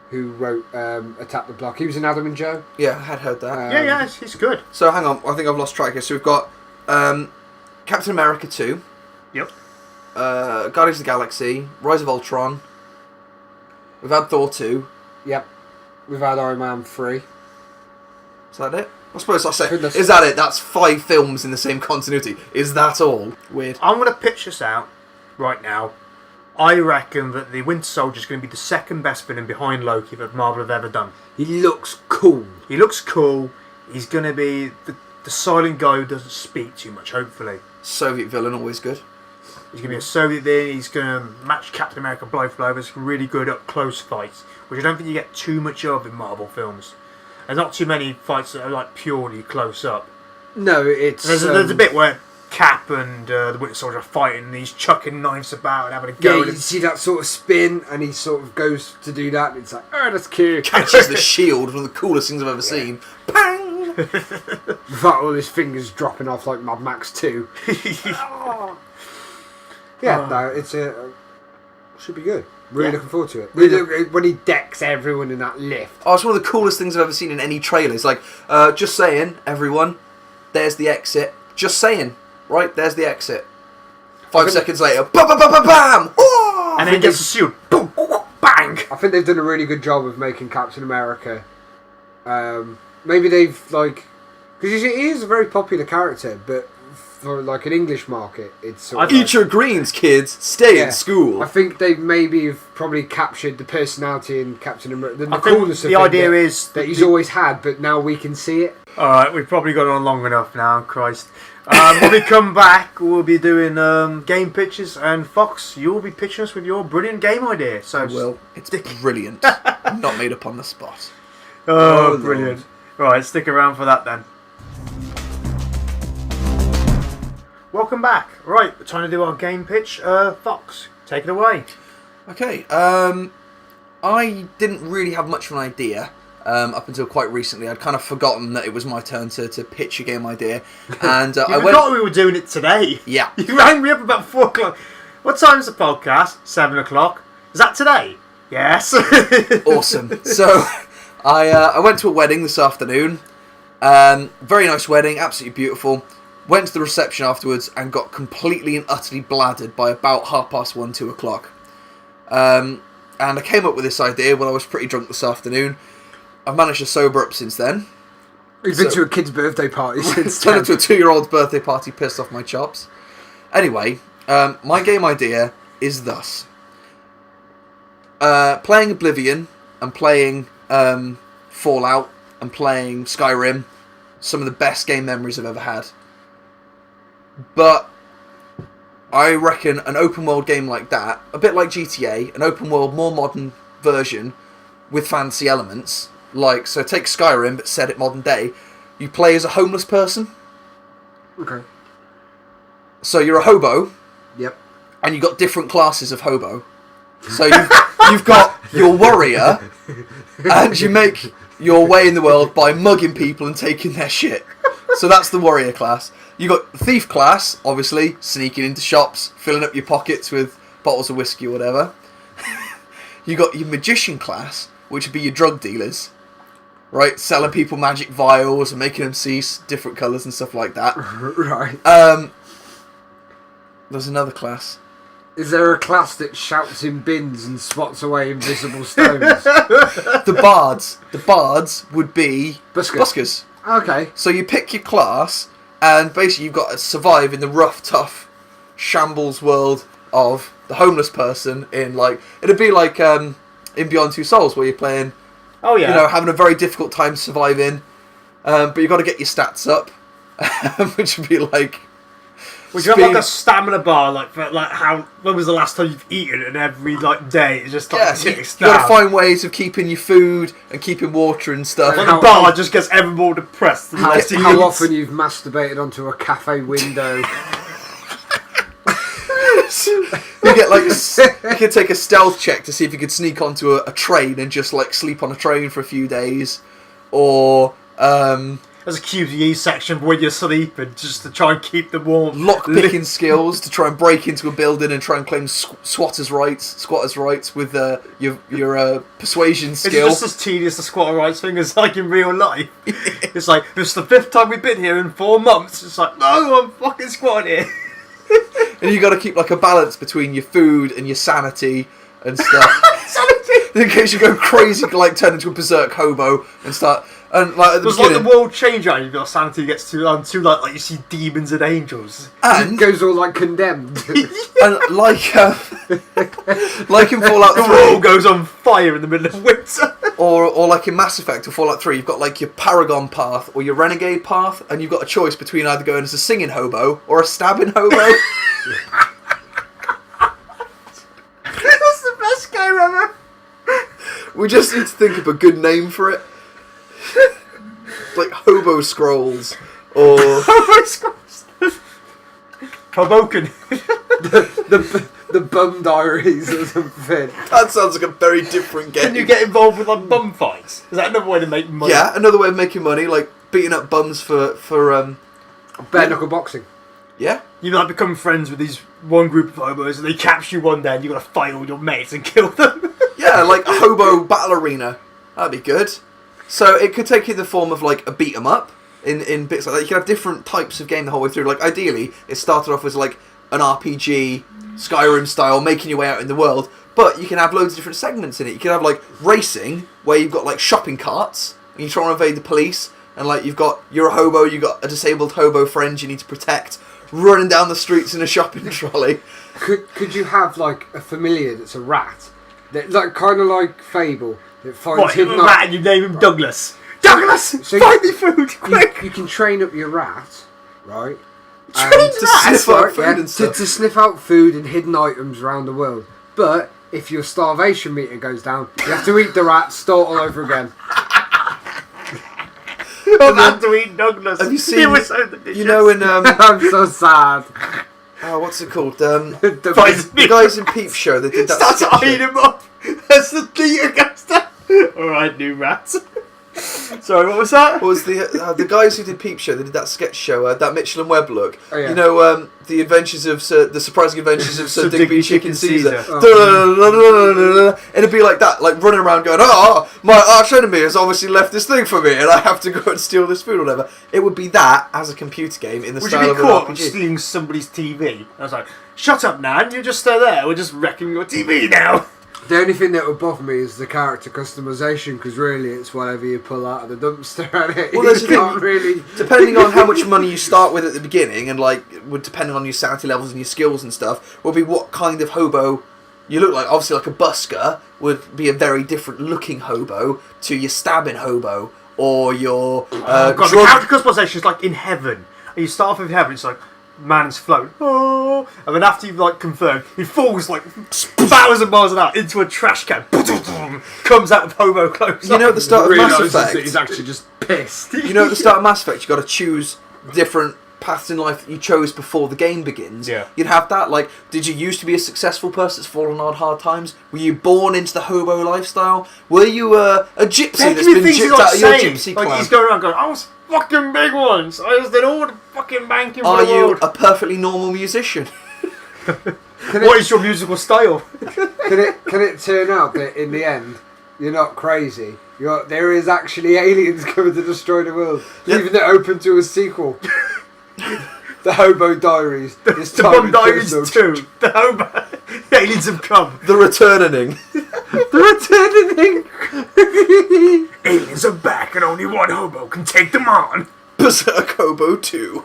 who wrote Attack the Block. He was in Adam and Joe. Yeah, I had heard that. Yeah, he's good. So hang on, I think I've lost track here. So we've got Captain America 2, Yep. Guardians of the Galaxy, Rise of Ultron. We've had Thor 2. Yep. We've had Iron Man 3. Is that it? I suppose I say, Goodness. is that it? That's 5 films in the same continuity. Is that all? Weird. I'm going to pitch this out right now. I reckon that the Winter Soldier is going to be the second best villain behind Loki that Marvel have ever done. He looks cool. He looks cool. He's going to be the silent guy who doesn't speak too much, hopefully. Soviet villain, always good. He's going to be a Soviet villain. He's going to match Captain America blow for blow. There's really good up-close fights, which I don't think you get too much of in Marvel films. There's not too many fights that are like purely close up. No, it's... There's a bit where Cap and the Winter Soldier are fighting and he's chucking knives about and having a go Yeah, at you him. see that sort of spin, and he sort of goes to do that, and it's like, oh, that's cute. Catches the shield, one of the coolest things I've ever seen. Pang! Without all his fingers dropping off like Mad Max 2. Yeah, no, it's should be good. Really looking forward to it. When he decks everyone in that lift. Oh, it's one of the coolest things I've ever seen in any trailer. It's like, just saying, everyone, there's the exit. Just saying, right, there's the exit. 5 seconds later, bam, bam, bam, bam, bam! and then he gets a shield. Boom, bang. I think they've done a really good job of making Captain America. Maybe they've like, because he is a very popular character, but for like an English market, it's sort of Eat your greens, kids. Stay in school. I think they maybe have probably captured the personality in Captain America. The I think coolness of the him idea is that he's always had, but now we can see it. Alright, we've probably gone on long enough now, Christ. When we come back, we'll be doing game pitches, and Fox, you'll be pitching us with your brilliant game idea. So Well, it's brilliant. Not made up on the spot. Oh, Oh, brilliant. Right, stick around for that then. Welcome back. Right, we're trying to do our game pitch. Fox, take it away. Okay, I didn't really have much of an idea up until quite recently. I'd kind of forgotten that it was my turn to pitch a game idea. And I forgot we were doing it today. Yeah. You rang me up about 4 o'clock. What time's the podcast? 7 o'clock. Is that today? Yes. Awesome. So, I went to a wedding this afternoon. Very nice wedding, absolutely beautiful. Went to the reception afterwards and got completely and utterly bladdered by about 1:30, 2 o'clock. And I came up with this idea when I was pretty drunk this afternoon. I've managed to sober up since then. We've been to a kid's birthday party since Turned then. into a 2-year-old's birthday party, pissed off my chops. Anyway, my game idea is thus. Playing Oblivion and playing Fallout and playing Skyrim, some of the best game memories I've ever had. But I reckon an open world game like that, a bit like GTA, an open world, more modern version with fancy elements, like, so take Skyrim but set it modern day, you play as a homeless person. Okay. So you're a hobo, Yep. and you've got different classes of hobo. So you've got your warrior, and you make your way in the world by mugging people and taking their shit. So that's the warrior class. You got the thief class, obviously, sneaking into shops, filling up your pockets with bottles of whiskey or whatever. You got your magician class, which would be your drug dealers, right? Selling people magic vials and making them see different colours and stuff like that. Right. There's another class. Is there a class that shouts in bins and swats away invisible stones? The bards. The bards would be Buskers. buskers. Okay. So you pick your class, and basically you've got to survive in the rough, tough, shambles world of the homeless person. In like, it'd be like in Beyond Two Souls, where you're playing, Oh yeah. you know, having a very difficult time surviving, but you've got to get your stats up, which would be like. Would you have like a stamina bar, like for, like how? When was the last time you've eaten? And every like day it's just like Yeah, so you ticks got to down. find ways of keeping your food and keeping water and stuff. But How- the bar just gets ever more depressed. The less he How eats. often you've masturbated onto a cafe window? You get like you can take a stealth check to see if you could sneak onto a train and just like sleep on a train for a few days, or There's a QTE section where you're sleeping just to try and keep them warm. lock picking skills to try and break into a building and try and claim squatters' rights with your persuasion It's skill. just as tedious a squatter rights thing as like in real life. It's like, it's the 5th time we've been here in 4 months. It's like, no, I'm fucking squatting here. And you got to keep like a balance between your food and your sanity and stuff. Sanity! In case you go crazy, like turn into a berserk hobo and start. And like at the It's like beginning, the world change out, your sanity gets too like you see demons and angels. It and goes all like condemned. like in Fallout The 3, world goes on fire in the middle of winter. or like in Mass Effect or Fallout 3, you've got like your Paragon path or your Renegade path, and you've got a choice between either going as a singing hobo or a stabbing hobo. That's the best game ever. We just need to think of a good name for it. Like Hobo Scrolls or Hoboken. the bum diaries or something. that sounds like a very different game. Can you get involved with like bum fights? Is that another way to make money? Yeah, another way of making money, like beating up bums for Bare knuckle boxing. yeah. You like become friends with these one group of hobos, and they capture you one day, and you got to fight all your mates and kill them. Yeah, like a hobo battle arena. That'd be good. So it could take you the form of like a beat 'em up in bits like that. You could have different types of game the whole way through. Like ideally, it started off as like an RPG Skyrim style, making your way out in the world. But you can have loads of different segments in it. You can have like racing, where you've got like shopping carts, and you try and evade the police, and like you're a hobo, you've got a disabled hobo friend you need to protect, running down the streets in a shopping trolley. Could you have like a familiar that's a rat, that like kind of like Fable that finds What, hidden a rat and you name him Douglas? Douglas! So Find me food, quick! You can train up your rat, right? Train And to sniff out food and to stuff. sniff out food and hidden items around the world. But if your starvation meter goes down, you have to eat the rat, start all over again. I'll have to eat Douglas. Have you seen? He was so delicious. You know in I'm so sad. oh, what's it called? Find The me. guys in Peep Show, they did that. Starts sketch eating show. him up as the theatre goes down. Alright, new rat. Sorry, what was that? Was the guys who did Peep Show? They did that sketch show, that Mitchell and Webb look. Oh, yeah. You know, the adventures of the surprising adventures of Sir Digby Chicken Caesar. Oh. And it'd be like that, like running around going, "Oh, my arch enemy has obviously left this thing for me, and I have to go and steal this food or whatever." It would be that as a computer game in the Would you style be of an caught RPG. stealing somebody's TV? I was like, shut up, Nan, you just stay there. We're just wrecking your TV now. The only thing that would bother me is the character customization, because really it's whatever you pull out of the dumpster at it. Well, You there's the thing, can't really. depending on how much money you start with at the beginning, and like, depending on your sanity levels and your skills and stuff, will be what kind of hobo you look like. Obviously, like a busker would be a very different looking hobo to your stabbing hobo or your God, the drug. character customization is like in heaven. And you start off in heaven, it's like, man's flown. Oh, and then after you've like confirmed, he falls like 1,000 miles an hour into a trash can. Comes out with hobo clothes. You know, at the start of Mass Realises that Effect, he's actually just pissed. you know, at the start of Mass Effect, you got to choose different paths in life that you chose before the game begins. Yeah. You'd have that. Like, did you used to be a successful person that's fallen on hard times? Were you born into the hobo lifestyle? Were you a gypsy that's been gypped out of your gypsy like clan? he's going around going, I was fucking big once. I just did all the fucking banking for Are the you world. a perfectly normal musician? What is your musical style? Can it turn out that in the end you're not crazy? There is actually aliens coming to destroy the world, leaving it open to a sequel. The Hobo Diaries. This The time Bomb in Diaries Bristol. 2. The hobo. The aliens have come. The returning. The returning. Aliens are back and only one hobo can take them on. Berserk Hobo 2.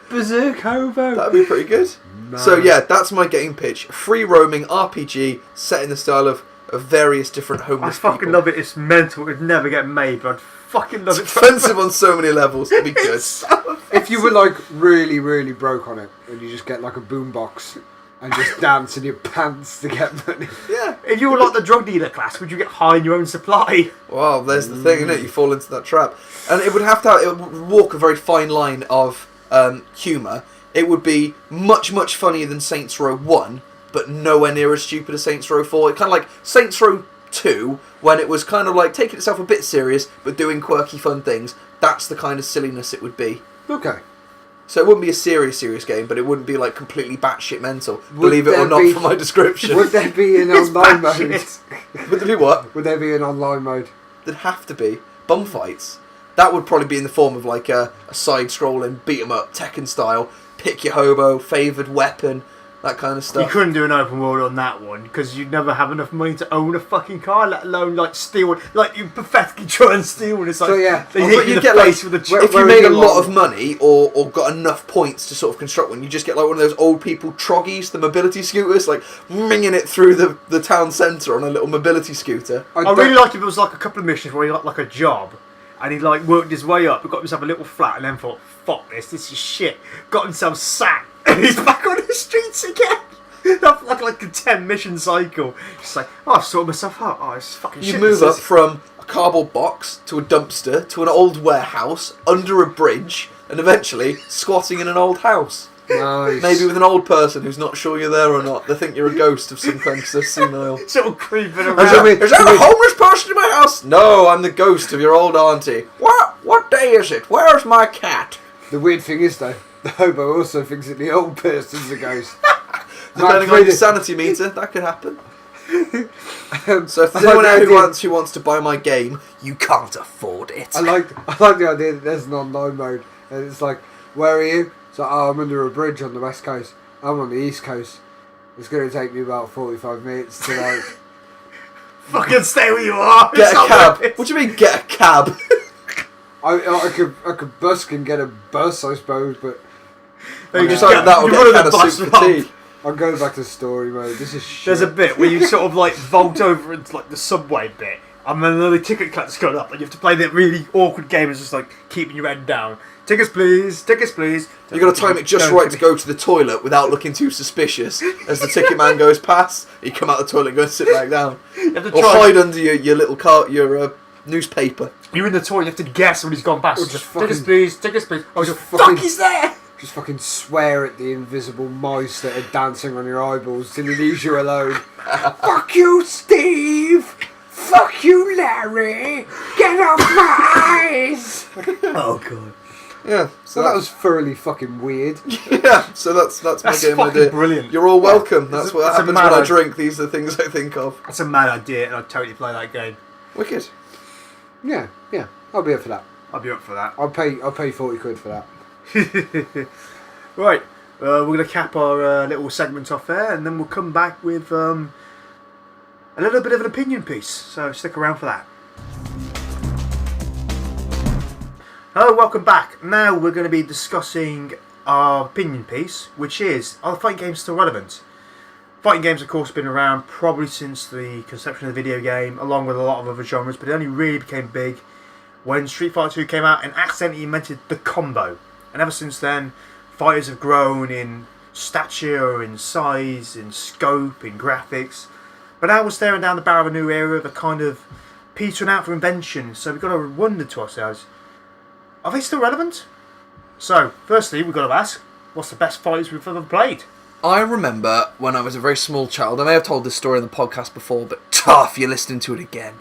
Berserk Hobo. That'd be pretty good. Man. So yeah, that's my game pitch. Free roaming RPG set in the style of various different I homeless fucking people. love it. It's mental. It'd never get made, but I'd fucking love It's it. offensive on so many levels. It'd be good. It's so If you were like really, really broke on it, and you just get like a boombox and just dance in your pants to get money. Yeah. If you were like the drug dealer class, would you get high in your own supply? Well, there's the thing, isn't it? You fall into that trap, and it would walk a very fine line of humour. It would be much, much funnier than Saints Row 1, but nowhere near as stupid as Saints Row 4. It kind of like Saints Row 2, when it was kind of like taking itself a bit serious, but doing quirky, fun things. That's the kind of silliness it would be. Okay. So it wouldn't be a serious game, but it wouldn't be like completely batshit mental. Would Believe it or there not, be- from my description. Would there be an It's online mode? batshit. Would there be what? Would there be an online mode? There'd have to be bum fights. That would probably be in the form of like a side-scrolling beat 'em up Tekken style. Pick your hobo, favoured weapon, that kind of You stuff. couldn't do an open world on that one because you'd never have enough money to own a fucking car, let alone like steal one. Like you pathetically try and steal one. It's like So, yeah. they Oh, hit but you in you'd the get, like, face with a where- If you where made a are you lot on? of money or got enough points to sort of construct one, you just get like one of those old people troggies, the mobility scooters, like minging it through the town centre on a little mobility scooter. I really liked if it was like a couple of missions where he got like a job and he like worked his way up, got himself a little flat and then thought, fuck this is shit. Got himself sacked and he's back on the streets again. That's like a 10 mission cycle. Just like, oh, I've sorted myself out. Oh, it's fucking You shit. move this up is. from a cardboard box to a dumpster to an old warehouse under a bridge and eventually squatting in an old house. Nice. Maybe with an old person who's not sure you're there or not. They think you're a ghost of some kind, 'cause they're senile. Sort of creeping Is around. there a homeless person in my house? No, I'm the ghost of your old auntie. What day is it? Where's my cat? The weird thing is though, the hobo also thinks that the old person's a ghost. Depending on your sanity meter, that could happen. So if there's anyone out who wants to buy my game, you can't afford it. I like the idea that there's an online mode and it's like, where are you? It's like, oh, I'm under a bridge on the west coast. I'm on the east coast. It's going to take me about 45 minutes to like. Fucking stay where you are. Get It's a not cab. worth it. What do you mean, get a cab? I could busk and get a bus, I suppose, but No, you Just just like that, or you get run a the can of bus soup for along. tea. I'm going back to story mode. This is shit. There's a bit where you sort of like vault over into like the subway bit, and then the ticket collector's got up, and you have to play that really awkward game. It's just like keeping your head down. Tickets, please. Tickets, please. You got to time it just right to go to the toilet without looking too suspicious. As the ticket man goes past, you come out the toilet and go and sit back down, You have to or try. hide under your little newspaper. You're in the toilet. You have to guess when he's gone past. Or just Tickets, fucking- please. Tickets, please. Oh, just fuck! fucking- He's there. Just fucking swear at the invisible mice that are dancing on your eyeballs till he leaves you alone. Fuck you, Steve! Fuck you, Larry! Get off my eyes! Oh god. Yeah, So that was thoroughly fucking weird. yeah. So that's my That's game fucking idea. brilliant. You're all welcome. That's what It's a happens mad when I idea. drink. These are the things I think of. That's a mad idea, and I'd totally play that game. Wicked. Yeah, I'll be up for that. I'll be up for that. I'll pay 40 quid for that. Right, we're going to cap our little segment off there, and then we'll come back with a little bit of an opinion piece. So stick around for that. Hello, welcome back. Now we're going to be discussing our opinion piece, which is, are fighting games still relevant? Fighting games, of course, have been around probably since the conception of the video game, along with a lot of other genres, but it only really became big when Street Fighter 2 came out and accidentally invented the combo. And ever since then, fighters have grown in stature, in size, in scope, in graphics. But now we're staring down the barrel of a new era, the kind of petering out for invention. So we've got to wonder to ourselves, are they still relevant? So, firstly, we've got to ask, what's the best fighters we've ever played? I remember when I was a very small child. I may have told this story in the podcast before, but tough, you're listening to it again.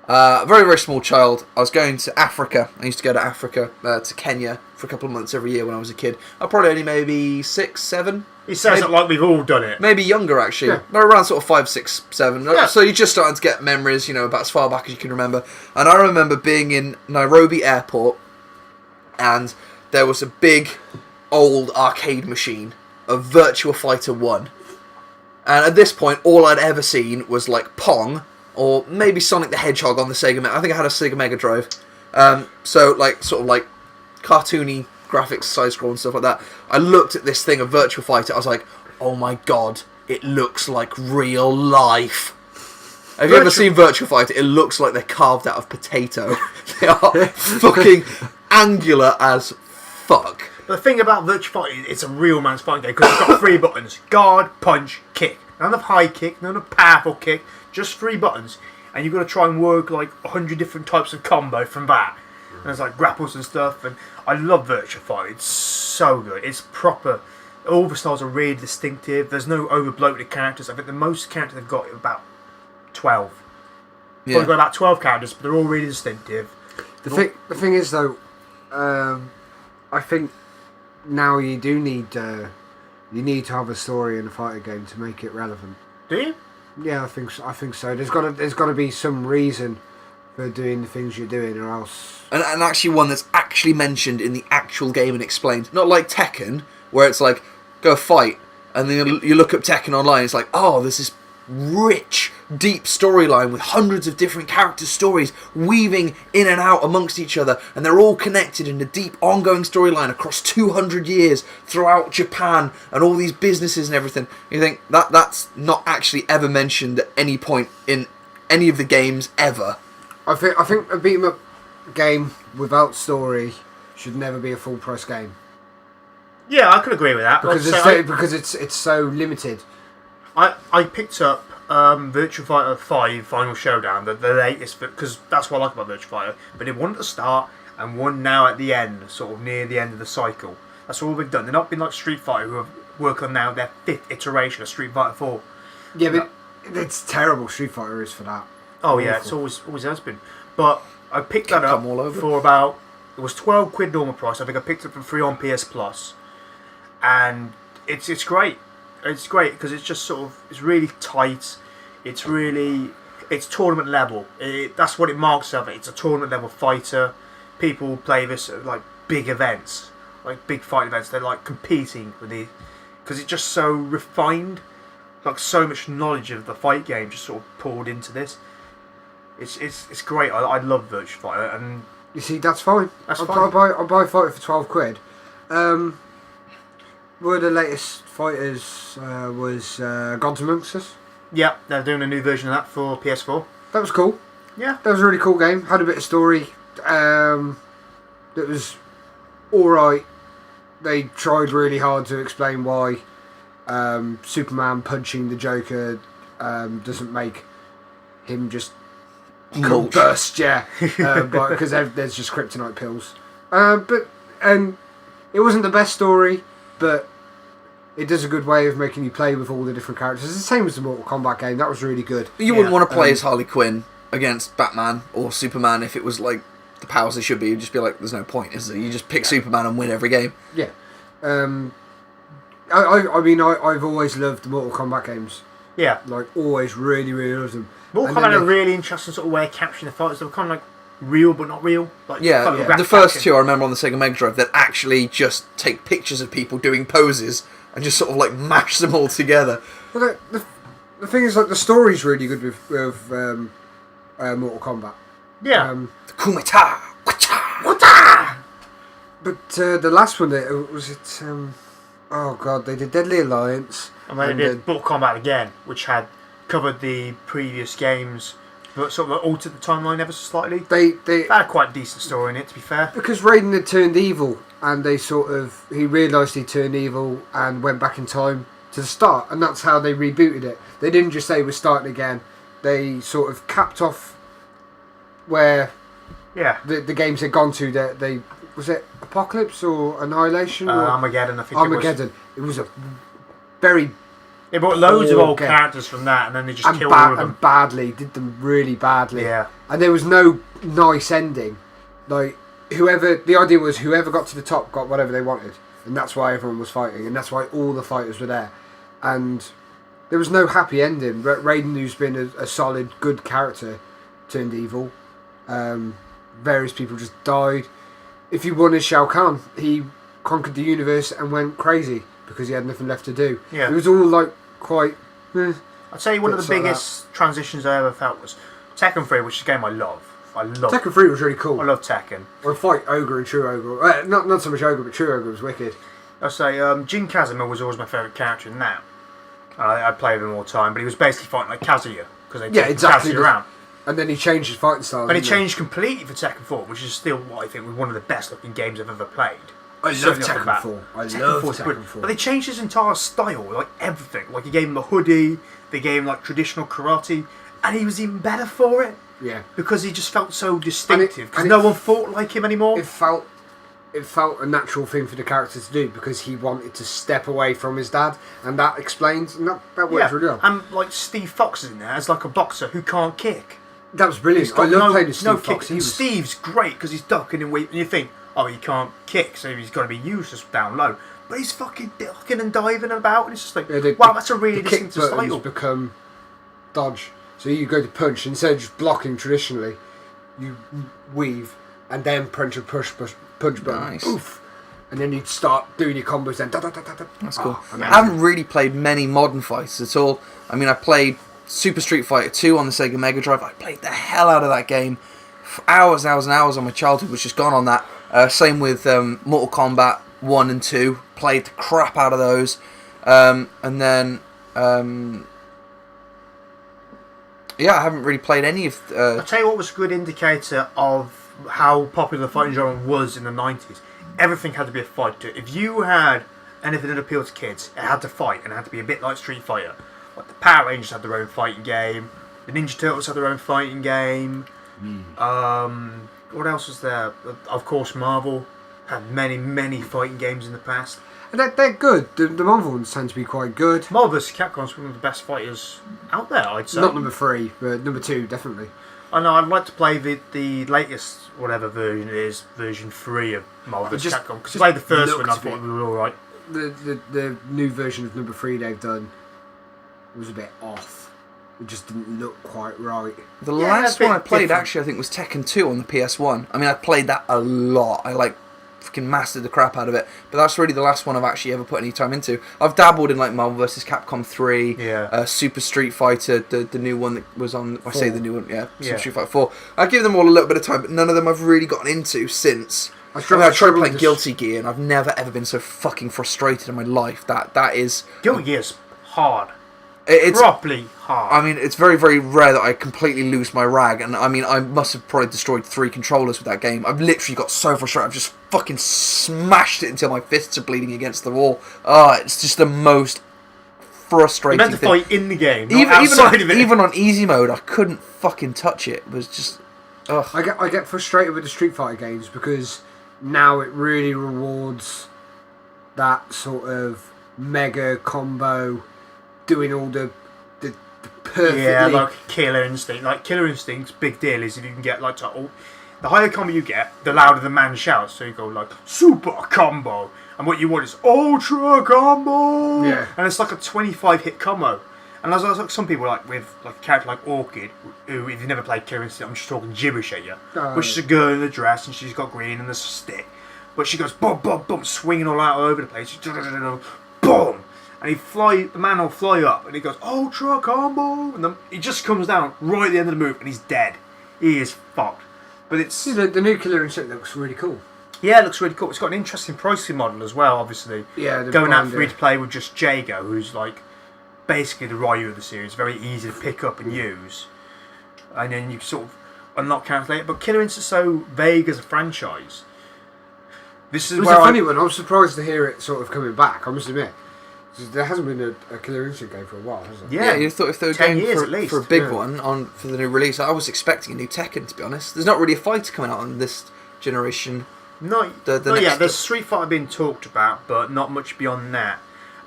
A very, very small child. I was going to Africa. I used to go to Africa, to Kenya, for a couple of months every year when I was a kid. I probably only maybe 6, 7. He says it like we've all done it. Maybe younger, actually. Yeah. No, around sort of 5, 6, 7. Yeah. So you're just starting to get memories, about as far back as you can remember. And I remember being in Nairobi airport, and there was a big, old arcade machine of Virtua Fighter 1. And at this point, all I'd ever seen was, like, Pong, or maybe Sonic the Hedgehog on the Sega Mega. I think I had a Sega Mega Drive. So, like, sort of like cartoony graphics, side-scroll and stuff like that. I looked at this thing of Virtua Fighter, I was like, oh my god, it looks like real life. Have you ever seen Virtua Fighter? It looks like they're carved out of potato. They are fucking angular as fuck. But the thing about Virtua Fighter, it's a real man's fighting game because it's got 3 buttons: guard, punch, kick. None of high kick, none of powerful kick, just 3 buttons. And you've got to try and work like 100 different types of combo from that. And there's like grapples and stuff. And I love Virtua Fighter. It's so good. It's proper. All the styles are really distinctive. There's no over-bloated characters. I think the most characters they've got are about 12. Yeah. Probably got about 12 characters, but they're all really distinctive. The thing is though, I think now you do need to have a story in a fighter game to make it relevant. Do you? Yeah, I think so. There's got to be some reason for doing the things you're doing, or else. And actually one that's actually mentioned in the actual game and explained. Not like Tekken, where it's like, go fight, and then you look up Tekken online, it's like, oh, there's this rich, deep storyline with hundreds of different character stories weaving in and out amongst each other, and they're all connected in a deep, ongoing storyline across 200 years throughout Japan and all these businesses and everything. You think that's not actually ever mentioned at any point in any of the games ever. I think a beat 'em up game without story should never be a full price game Yeah, I could agree with that. because Like I say, because it's so limited. I picked up Virtua Fighter 5 Final Showdown, the latest, because that's what I like about Virtua Fighter. But it won at the start and one now at the end, sort of near the end of the cycle. That's all they've done. They've not been like Street Fighter, who have worked on now their 5th iteration of Street Fighter 4. Yeah, but it's terrible. Street Fighter is for that. Oh yeah, it's always has been. But I picked that up Come all over. for about, it was £12 normal price. I think I picked it for free on PS Plus, and it's great. It's great because it's just sort of, it's really tight. It's tournament level. That's what it marks of it. It's a tournament level fighter. People play this at like big events, like big fight events. They're like competing with the, because it's just so refined. like so much knowledge of the fight game just sort of poured into this. It's great. I love Virtua Fighter, and You see, that's fine. That's I'll fine. buy Fighter for £12. One of the latest fighters was Gods Amongst Us. yeah, they're doing a new version of that for PS4. That was cool. Yeah, That was a really cool game. Had a bit of story. That was alright. They tried really hard to explain why Superman punching the Joker doesn't make him just Mulch. combust, because there's just kryptonite pills. And it wasn't the best story, but it does a good way of making you play with all the different characters. It's the same as the Mortal Kombat game. That was really good. You wouldn't want to play Um, as Harley Quinn against Batman or Superman if it was like the powers they should be. You'd just be like, there's no point, is there? You just pick Superman and win every game. Yeah. I mean, I've always loved the Mortal Kombat games. yeah. Like, always really, really loved them. Mortal And Kombat then had a they- really interesting sort of way of capturing the fighters. They were kind of like real but not real. Like Yeah, photographic the first action. two I remember on the Sega Mega Drive that actually just take pictures of people doing poses and just sort of like mash them all together. Well, the thing is, like, the story's really good with Mortal Kombat. Yeah. The Kumita! Wacha! Wata! But the last one, was it... oh, God, they did Deadly Alliance. And then they did Mortal Kombat again, which had covered the previous games, but sort of altered the timeline ever so slightly. They That had quite a decent story in it, to be fair. because Raiden had turned evil, and he realised he turned evil and went back in time to the start, and that's how they rebooted it. They didn't just say we're starting again. They sort of capped off where Yeah. the games had gone to. They was it Apocalypse or Annihilation or Armageddon, I think Armageddon. It was a very They brought loads of old Okay. characters from that, and then they just and, killed all of them. and badly did them really badly. Yeah. And there was no nice ending. Like the idea was whoever got to the top got whatever they wanted, and that's why everyone was fighting, and that's why all the fighters were there. And there was no happy ending. Raiden, who's been a solid, good character, turned evil. Various people just died. If you won as Shao Kahn, he conquered the universe and went crazy because he had nothing left to do. Yeah. It was all like quite. I'd say one of Bits the like biggest transitions I ever felt was Tekken 3, which is a game I love. I love Tekken 3 was really cool. I love Tekken. Or fight Ogre and True Ogre. Not so much Ogre, but True Ogre was wicked. I'd say Jin Kazuma was always my favourite character in that. I played him all the time, but he was basically fighting like Kazuya, because they took Kazuya around. And then he changed his fighting style. And he didn't he? changed completely for Tekken 4, which is still what I think was one of the best looking games I've ever played. I love Certainly off the Tekken bat. 4. I Tekken love 4's Tekken brilliant. 4. But they changed his entire style, like everything. Like he gave him a hoodie, they gave him like traditional karate, and he was even better for it Yeah. because he just felt so distinctive. Because and no it- one fought like him anymore. It felt a natural thing for the character to do because he wanted to step away from his dad, and that explains, and that works really well. And like Steve Fox is in there as like a boxer who can't kick. That was brilliant. He's I got love no, playing as Steve no Fox. kicks. He And was, Steve's great because he's ducking and weaving. And you think, oh, he can't kick, so he's got to be useless down low. But he's fucking ducking and diving about, and it's just like, wow, that's a really the kick distinctive buttons style. become dodge. So you go to punch, instead of just blocking traditionally, you weave and then punch and push punch button. Nice. Oof. And then you start doing your combos then. Da, da, da, da, da. That's cool. Oh, amazing. I haven't really played many modern fights at all. I mean, I played Super Street Fighter 2 on the Sega Mega Drive. I played the hell out of that game. For hours and hours and hours on my childhood was just gone on that. Same with Mortal Kombat 1 and 2. Played the crap out of those. And then... yeah, I haven't really played any of... I'll tell you what was a good indicator of how popular the fighting genre was in the 90s. Everything had to be a fight. If you had anything that appealed to kids, it had to fight, and it had to be a bit like Street Fighter. Like the Power Rangers had their own fighting game, the Ninja Turtles had their own fighting game. What else was there? Of course, Marvel had many fighting games in the past. And they're good. The Marvel ones tend to be quite good. Marvel vs. Capcom's one of the best fighters out there, I'd say. Not number 3, but number 2 definitely. I know, I'd like to play the latest, whatever version it is, version 3 of Marvel vs. Just- Capcom. Because just I played the first one, I looked thought a it bit- was alright. The new version of number 3 they've done was a bit off. It just didn't look quite right. The Yeah, last a bit one I played different. actually I think was Tekken 2 on the PS1. I mean, I played that a lot. I fucking mastered the crap out of it. But that's really the last one I've actually ever put any time into. I've dabbled in like Marvel vs. Capcom 3, Super Street Fighter, the new one that was on. I say the new one, Super Street Fighter 4. I give them all a little bit of time, but none of them I've really gotten into since. I tried playing Guilty Gear, and I've never ever been so fucking frustrated in my life. That is Guilty Gear's hard. It's properly hard. I mean, it's very, very rare that I completely lose my rag, and I mean, I must have probably destroyed 3 controllers with that game. I've literally got so frustrated, I've just fucking smashed it until my fists are bleeding against the wall. It's just the most frustrating thing. You meant to fight in the game, even on easy mode, I couldn't fucking touch it. It was just... Ugh. I get frustrated with the Street Fighter games because now it really rewards that sort of mega combo, doing all the perfectly... Yeah, like Killer Instinct. Like, Killer Instinct's big deal is if you can get, like, the higher combo you get, the louder the man shouts. So you go, like, super combo. And what you want is ultra combo. Yeah. And it's like a 25-hit combo. And there's like some people, like, with like a character like Orchid, who, if you've never played Killer Instinct, I'm just talking gibberish at you. But she's a girl in a dress, and she's got green and there's a stick. But she goes, boom, boom, boom, swinging all out over the place. Boom! And the man will fly up, and he goes, ultra combo, and then he just comes down right at the end of the move, and he's dead. He is fucked. But it's... See, the new Killer Instinct looks really cool. Yeah, it looks really cool. It's got an interesting pricing model as well, obviously. Yeah, going out free to play with just Jago, who's like basically the Ryu of the series, very easy to pick up and use. And then you sort of unlock characters later. But Killer Instinct's so vague as a franchise. This is it was a funny one. I was surprised to hear it sort of coming back, I must admit. There hasn't been a Killer Instinct game for a while, has it? Yeah, you thought if they were 10 going years at least. for a big one for the new release, I was expecting a new Tekken, to be honest. There's not really a fighter coming out on this generation. There's Street Fighter being talked about, but not much beyond that.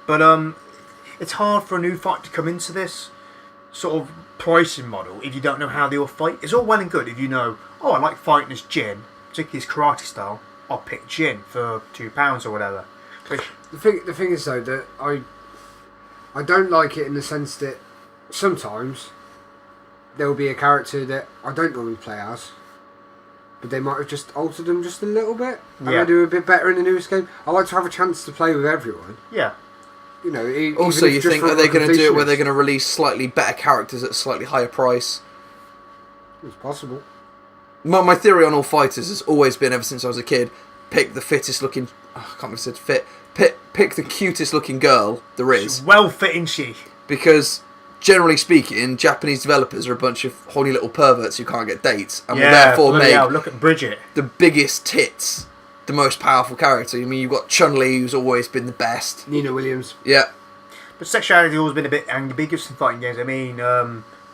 But it's hard for a new fighter to come into this sort of pricing model if you don't know how they all fight. It's all well and good if you know, I like fighting as Jin, particularly his karate style. I'll pick Jin for £2 or whatever. The thing is though that I don't like it in the sense that sometimes there will be a character that I don't normally play as, but they might have just altered them just a little bit, and they do a bit better in the newest game. I like to have a chance to play with everyone. Yeah. You know. Also, you think are they going to do it where they're going to release slightly better characters at a slightly higher price? It's possible. My theory on all fighters has always been, ever since I was a kid, pick the fittest looking... I can't remember if I said fit. Pick the cutest looking girl there is. She's well fit, isn't she? Because, generally speaking, Japanese developers are a bunch of horny little perverts who can't get dates, and will therefore make look at Bridget, the biggest tits, the most powerful character. I mean, you've got Chun-Li, who's always been the best. Nina Williams. Yeah. But sexuality has always been a bit ambiguous in fighting games. I mean,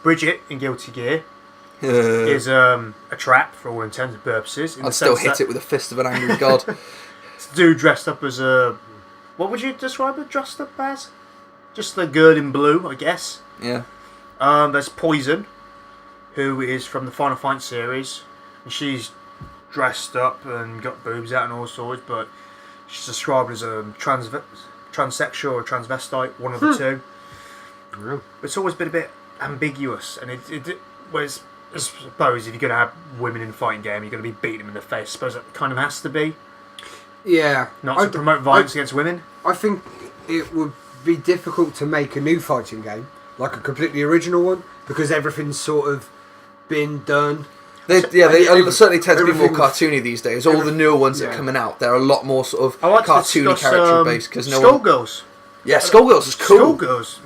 Bridget in Guilty Gear is a trap for all intents and purposes. I'd still hit it with a fist of an angry god. It's a dude dressed up as a... What would you describe it dressed up as? Just the girl in blue, I guess. Yeah. There's Poison, who is from the Final Fight series. And she's dressed up and got boobs out and all sorts, but she's described as a transsexual or transvestite, one of the two. Yeah. But it's always been a bit ambiguous, and whereas I suppose if you're going to have women in a fighting game, you're going to be beating them in the face. I suppose that kind of has to be. Yeah. Not to promote violence against women. I think it would be difficult to make a new fighting game, like a completely original one, because everything's sort of been done. They certainly tend to be more cartoony these days. All the newer ones that are coming out, they're a lot more sort of cartoony character based. Because Skullgirls. Yeah, Skullgirls is cool. Skullgirls,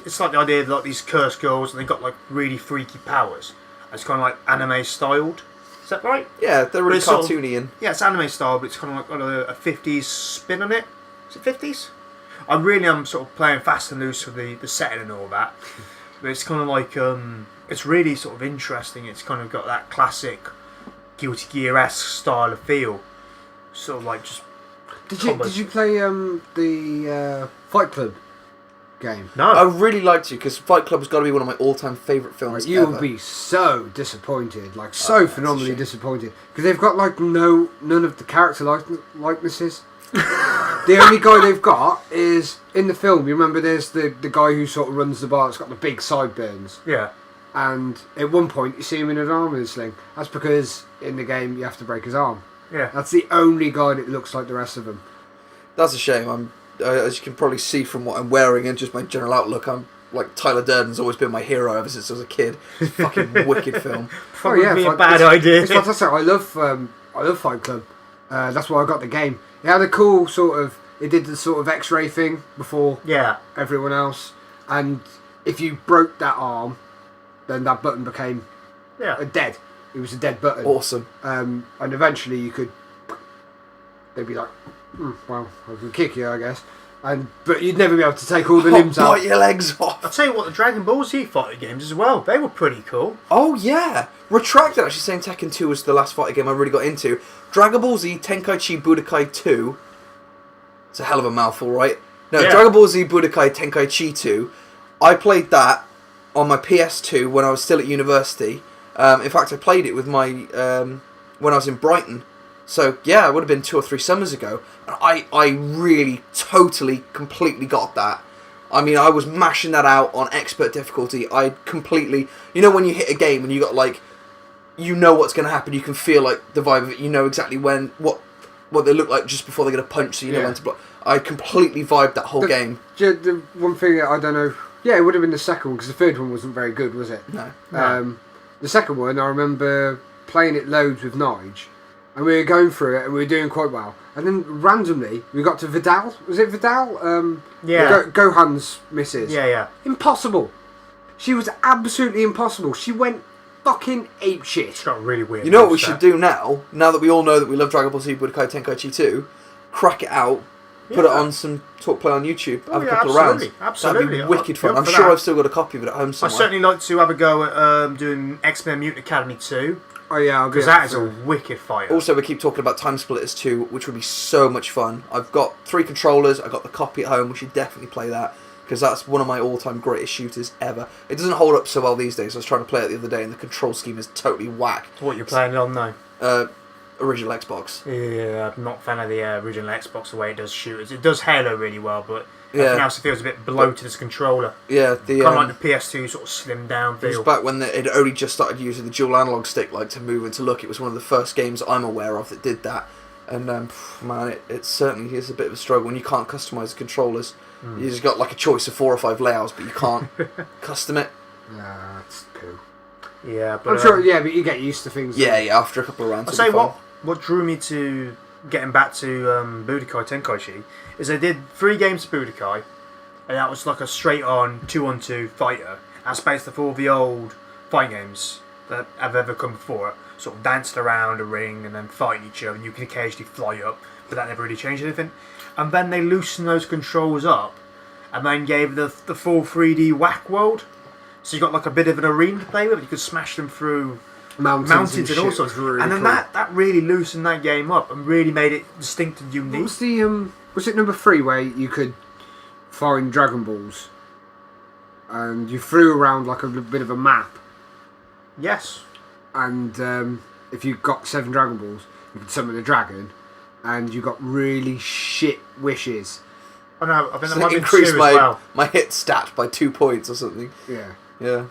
it's like the idea of like these cursed girls, and they've got like really freaky powers. It's kind of like anime styled. Is that right? Yeah, they're really cartoony. Yeah, it's anime style, but it's kind of like got a 50s spin on it. Is it 50s? I'm sort of playing fast and loose with the setting and all that. But it's kind of like, it's really sort of interesting. It's kind of got that classic Guilty Gear-esque style of feel. Sort of like just... Did you play the Fight Club game? No. I really liked it because Fight Club has got to be one of my all-time favourite films You ever. will be so disappointed, like so phenomenally disappointed, because they've got like none of the character likenesses. The only guy they've got is in the film. You remember, there's the guy who sort of runs the bar. It's got the big sideburns. Yeah. And at one point you see him in an arm sling. That's because in the game you have to break his arm. Yeah. That's the only guy that looks like the rest of them. That's a shame. As you can probably see from what I'm wearing and just my general outlook, I'm like Tyler Durden's always been my hero ever since I was a kid. It's a fucking wicked film. Probably be a bad idea. It's fantastic. I love Fight Club. That's why I got the game. It had a cool sort of. It did the sort of X-ray thing before everyone else, and if you broke that arm, then that button became dead. It was a dead button. Awesome. And eventually you could. They'd be like, well, I can kick you, I guess. But you'd never be able to take all the limbs out. Bite your legs off. I'll tell you what, the Dragon Ball Z fighting games as well, they were pretty cool. Oh, yeah. Retracted, actually, saying Tekken 2 was the last fighting game I really got into. Dragon Ball Z Tenkaichi Budokai 2. It's a hell of a mouthful, right? No, Dragon Ball Z Budokai Tenkaichi 2. I played that on my PS2 when I was still at university. In fact, I played it with my when I was in Brighton. So, yeah, it would have been 2 or 3 summers ago. And I really, totally, completely got that. I mean, I was mashing that out on expert difficulty. I completely... You know when you hit a game and you got, like... You know what's going to happen. You can feel, like, the vibe of it. You know exactly when... What they look like just before they're going to punch, so you know when to block. I completely vibed that whole game. The one thing that I don't know... Yeah, it would have been the second one, because the third one wasn't very good, was it? No. The second one, I remember playing it loads with Nige. And we were going through it, and we were doing quite well. And then randomly, we got to Vidal. Was it Vidal? Gohan's missus. Yeah. Impossible. She was absolutely impossible. She went fucking apeshit. It's got really weird. You know what we should do now? Now that we all know that we love Dragon Ball Z Budokai Tenkaichi 2, crack it out, put it on some talk play on YouTube, have a couple of rounds. Absolutely. That'd be wicked fun. I'm sure I've still got a copy of it at home somewhere. I'd certainly like to have a go at doing X-Men Mutant Academy 2. Oh yeah, because that is a wicked fighter. Also, we keep talking about Time Splitters 2, which would be so much fun. I've got 3 controllers, I've got the copy at home, we should definitely play that, because that's one of my all-time greatest shooters ever. It doesn't hold up so well these days. I was trying to play it the other day, and the control scheme is totally whack. What you're playing it on now? Original Xbox. Yeah, I'm not a fan of the original Xbox, the way it does shooters. It does Halo really well, but everything else it feels a bit bloated as a controller. Yeah, kind of like the PS2 sort of slimmed down feel. It was back when it only just started using the dual analog stick, like to move and to look. It was one of the first games I'm aware of that did that. And man, it certainly is a bit of a struggle when you can't customize the controllers. You just got like a choice of 4 or 5 layouts, but you can't custom it. Yeah, that's cool. Yeah, but I'm sure. Yeah, but you get used to things. Yeah, after a couple of rounds. I'll say what drew me to getting back to Budokai Tenkaichi is they did 3 games of Budokai, and that was like a straight-on 2-on-2 fighter. That's based off all the old fighting games that have ever come before it. Sort of danced around a ring and then fighting each other, and you can occasionally fly up, but that never really changed anything. And then they loosened those controls up, and then gave the full 3D whack world. So you got like a bit of an arena to play with. You could smash them through mountains and all sorts. Really and then cool. that really loosened that game up and really made it distinct and unique. What was the was it number 3 where you could find Dragon Balls and you flew around like a bit of a map? Yes. And if you got 7 Dragon Balls, you could summon a dragon, and you got really shit wishes. Oh no, I think So that might be increased 2 as well. my hit stat by 2 points or something. Yeah. Yeah.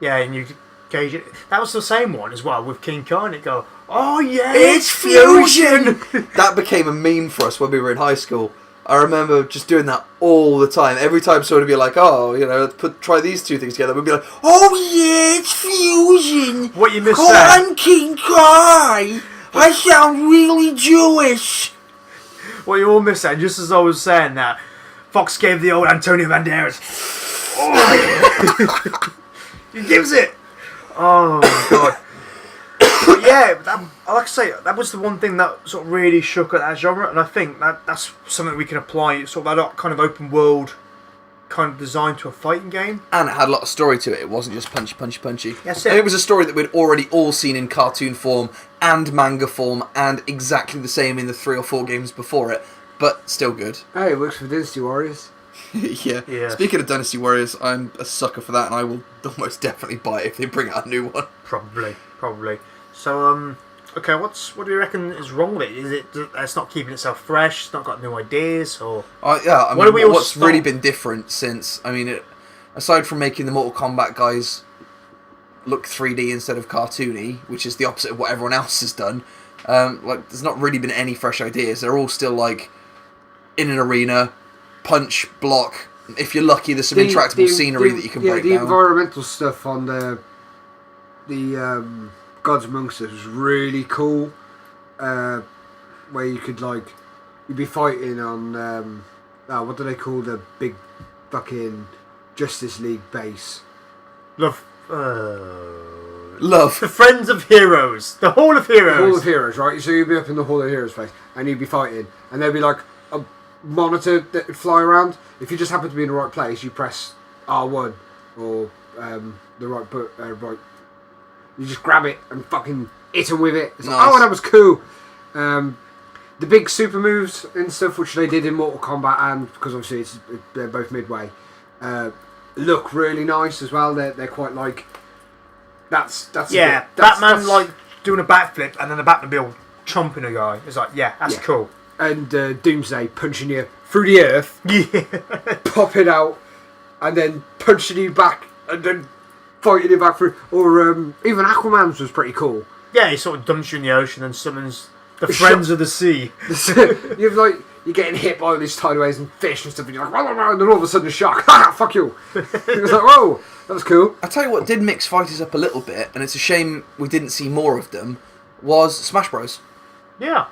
Yeah, and you gauge it. That was the same one as well with King Kong. It go, oh yeah, It's fusion! That became a meme for us when we were in high school. I remember just doing that all the time. Every time someone would be like, oh, you know, try these 2 things together, we'd be like, oh yeah, it's fusion! What you missed Come there? on, King Kai! I sound really Jewish! What you all missed there, just as I was saying that, Fox gave the old Antonio Banderas. Oh, he gives it. Oh my god. But yeah, like I say, that was the one thing that sort of really shook at that genre, and I think that's something we can apply, sort of that kind of open world kind of design to a fighting game. And it had a lot of story to it. It wasn't just punchy. That's And it. it was a story that we'd already all seen in cartoon form and manga form, and exactly the same in the 3 or 4 games before it, but still good. Hey, it works for Dynasty Warriors. Yeah. Speaking of Dynasty Warriors, I'm a sucker for that, and I will almost definitely buy it if they bring out a new one. Probably. So, okay, what do you reckon is wrong with it? Is it it's not keeping itself fresh? It's not got new ideas, or I What do we mean, all what's stop? really been different since? I mean, aside from making the Mortal Kombat guys look 3D instead of cartoony, which is the opposite of what everyone else has done, Like, there's not really been any fresh ideas. They're all still like in an arena, punch, block. If you're lucky, there's some interactable scenery that you can break down. The environmental stuff on the Gods Amongst Us was really cool. Where you could you'd be fighting on what do they call the big fucking Justice League base? Love. The Friends of Heroes. The Hall of Heroes. The Hall of Heroes, right? So you'd be up in the Hall of Heroes place, and you'd be fighting, and there'd be like a monitor that would fly around. If you just happen to be in the right place, you press R1 or the right right. You just grab it and fucking hit them with it. It's Nice. like, oh, that was cool. The big super moves and stuff, which they did in Mortal Kombat, and because obviously they're both Midway, look really nice as well. They're quite like that's Batman like doing a backflip and then the Batmobile chomping a guy. It's like that's cool. And Doomsday punching you through the earth, popping out, and then punching you back, and then fighting you back through. Or even Aquaman's was pretty cool. Yeah, he sort of dumps you in the ocean and summons the Friends of the Sea. You're getting hit by all these tideways and fish and stuff, and you're like, wah, and then all of a sudden a shark. Ha! Fuck you. It was like, whoa, that was cool. I tell you what did mix fighters up a little bit, and it's a shame we didn't see more of them, was Smash Bros. Yeah.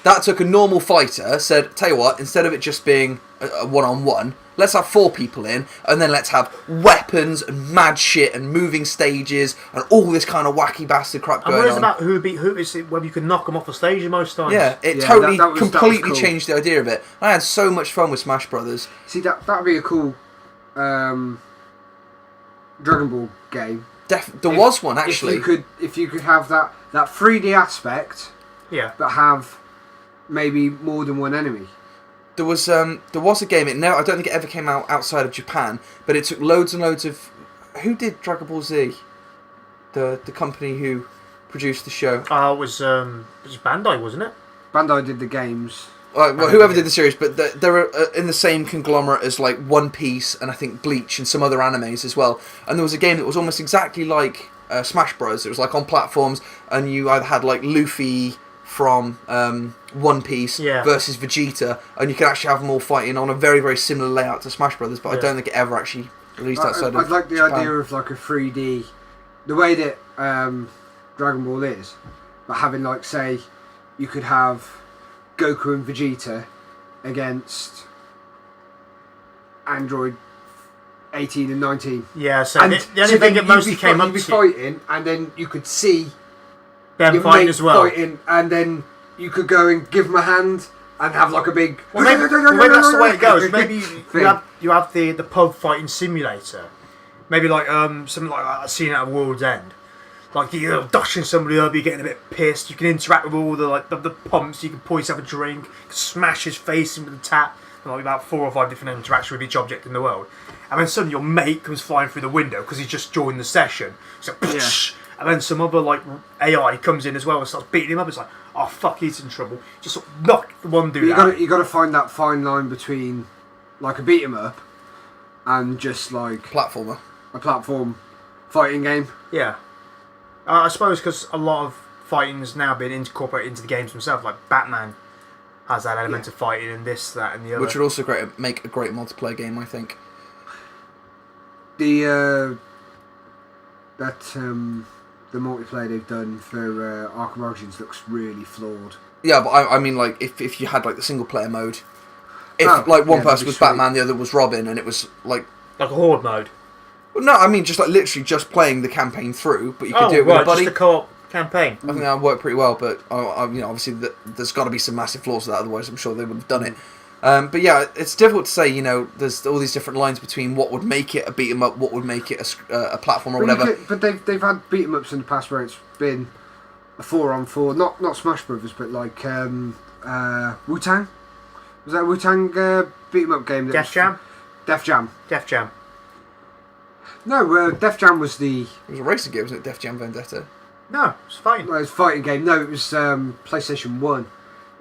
That took a normal fighter, said, tell you what, instead of it just being a one-on-one, let's have 4 people in, and then let's have weapons and mad shit and moving stages and all this kind of wacky bastard crap going on. And about who would beat who, it's whether you can knock them off the stage most times. Yeah, it totally, completely changed the idea of it. I had so much fun with Smash Brothers. See, that'd be a cool Dragon Ball game. There was one, actually. If you could have that 3D aspect, but have maybe more than one enemy. There was a game. I don't think it ever came out outside of Japan, but it took loads and loads of. Who did Dragon Ball Z? The company who produced the show. It was Bandai, wasn't it? Bandai did the games. Well, whoever did the series, but they're in the same conglomerate as like One Piece and I think Bleach and some other animes as well. And there was a game that was almost exactly like Smash Bros. It was like on platforms, and you either had like Luffy from One Piece versus Vegeta, and you could actually have them all fighting on a very, very similar layout to Smash Brothers, but I don't think it ever actually released outside of I'd like the Japan. idea of like a 3D, the way that Dragon Ball is, but having like, say, you could have Goku and Vegeta against Android 18 and 19. Yeah, so the only thing that mostly came up you'd be fighting, and then you could see them fighting as well. Fighting, and then you could go and give them a hand and have like a big. Well, maybe that's the way it goes. Maybe you have the pub fighting simulator. Maybe like something like I've seen out of World's End. Like you're dashing somebody up, you're getting a bit pissed. You can interact with all the pumps. You can pour yourself a drink, smash his face into the tap. There might be about 4 or 5 different interactions with each object in the world. And then suddenly your mate comes flying through the window because he's just joined the session. So, and then some other like AI comes in as well and starts beating him up. It's like, oh fuck, he's in trouble. Just sort of knock the one dude out. You got to find that fine line between like a beat 'em up and just like a platform fighting game. Yeah, I suppose because a lot of fighting's now been incorporated into the games themselves. Like Batman has that element of fighting, and this, that, and the other. Which would also make a great multiplayer game, I think. The multiplayer they've done for Arkham Origins looks really flawed. Yeah, but I mean, like, if you had, like, the single-player mode... If, one person was Batman, the other was Robin, and it was, like... Like a horde mode? Well, no, I mean, just, like, literally just playing the campaign through, but you could do it with a buddy. Just a co-op campaign. I think that would work pretty well, but, obviously, there's got to be some massive flaws to that, otherwise I'm sure they would have done it. But yeah, it's difficult to say, there's all these different lines between what would make it a beat-em-up, what would make it a platform or whatever. But they've had beat-em-ups in the past where it's been a 4-on-4, not Smash Brothers, but like Wu-Tang? Was that a Wu-Tang beat-em-up game? Def Jam? Def Jam. Def Jam. No, Def Jam was the... It was a racing game, wasn't it? Def Jam Vendetta? No, it's fighting. Well, it was a fighting game. No, it was PlayStation 1.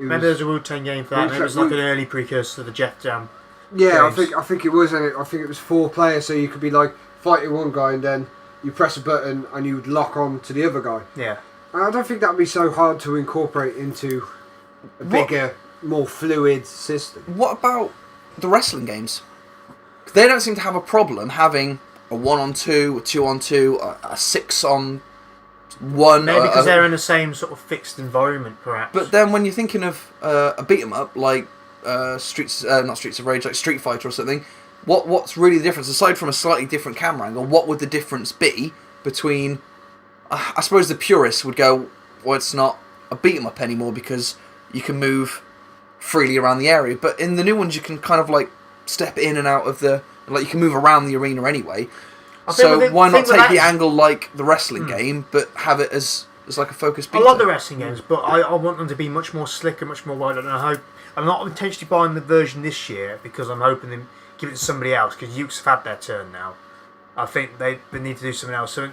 Maybe there's a Wu-Tang game for that, and it was like an early precursor to the Def Jam. Yeah, games. I think it was, and I think it was 4 players, so you could be like fighting one guy, and then you press a button and you would lock on to the other guy. Yeah. I don't think that would be so hard to incorporate into a bigger, more fluid system. What about the wrestling games? They don't seem to have a problem having a 1-on-2, a 2-on-2, a 6-on-1. Maybe because they're in the same sort of fixed environment, perhaps. But then when you're thinking of a beat 'em up like not Streets of Rage, like Street Fighter or something, what's really the difference aside from a slightly different camera angle? What would the difference be between? I suppose the purists would go, well, it's not a beat 'em up anymore because you can move freely around the area. But in the new ones, you can kind of like step in and out of you can move around the arena anyway. So why not take the angle like the wrestling game, but have it as like a focused beat? I love the wrestling games, but I want them to be much more slicker, much more wide. And I hope I'm not intentionally buying the version this year because I'm hoping they give it to somebody else because Ukes have had their turn now. I think they need to do something else. So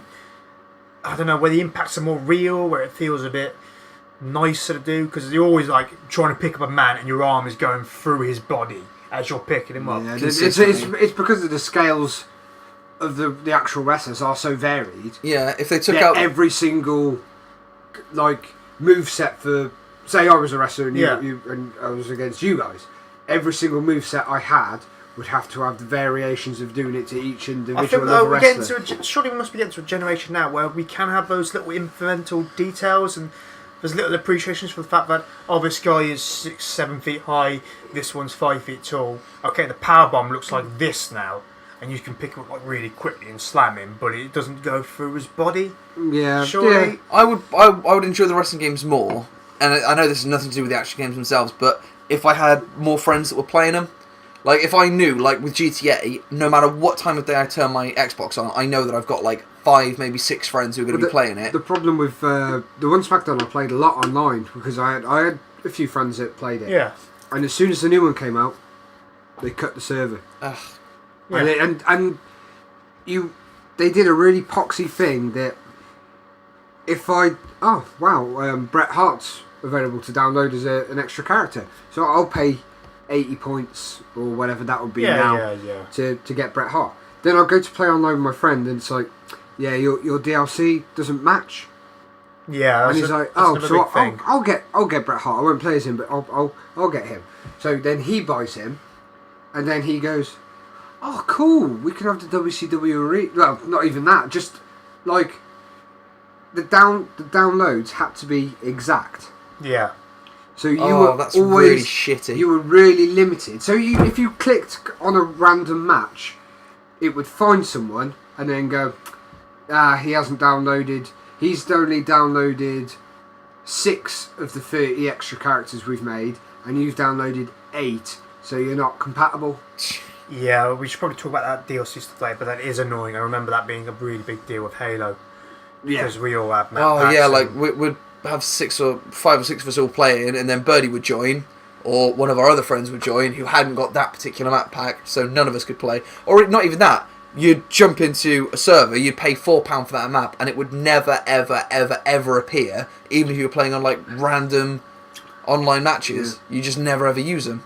I don't know where the impacts are more real, where it feels a bit nicer to do because you're always like trying to pick up a man and your arm is going through his body as you're picking him up. Yeah, it's because of the scales of the actual wrestlers are so varied. Yeah, if they took out every single move set for, say I was a wrestler and you and I was against you guys, every single move set I had would have to have the variations of doing it to each individual wrestler. Surely we must be getting to a generation now where we can have those little incremental details and there's little appreciations for the fact that this guy is 6-7 feet high, this one's 5 feet tall. Okay, the power bomb looks like this now, and you can pick him up like really quickly and slam him, but it doesn't go through his body. Yeah, surely. Yeah. I would enjoy the wrestling games more, and I know this has nothing to do with the actual games themselves, but if I had more friends that were playing them. Like, if I knew, like, with GTA, no matter what time of day I turn my Xbox on, I know that I've got, like, 5, maybe 6 friends who are going to be playing it. The problem with the one SmackDown I played a lot online, because I had a few friends that played it. Yeah. And as soon as the new one came out, they cut the server. Ugh. Yeah. And they did a really poxy thing that if Bret Hart's available to download as an extra character. So I'll pay 80 points or whatever that would be to get Bret Hart. Then I'll go to play online with my friend and it's like, yeah, your DLC doesn't match. Yeah, and he's like, oh, so I'll get Bret Hart. I won't play as him, but I'll get him. So then he buys him, and then he goes, oh, cool, we can have the WCW. Well, not even that, just like the downloads had to be exact. Yeah. So you were that's always really shitty. You were really limited. So if you clicked on a random match, it would find someone and then go, he hasn't downloaded. He's only downloaded 6 of the 30 extra characters we've made, and you've downloaded 8. So you're not compatible. Yeah, we should probably talk about that DLC stuff later, but that is annoying. I remember that being a really big deal with Halo. Yeah. Because we all had map packs. Oh yeah, like we'd have 5 or 6 of us all playing, and then Birdie would join, or one of our other friends would join who hadn't got that particular map pack, so none of us could play. Or not even that. You'd jump into a server, you'd pay £4 for that map, and it would never, ever, ever, ever appear, even if you were playing on like random online matches. Yeah. You just never ever use them.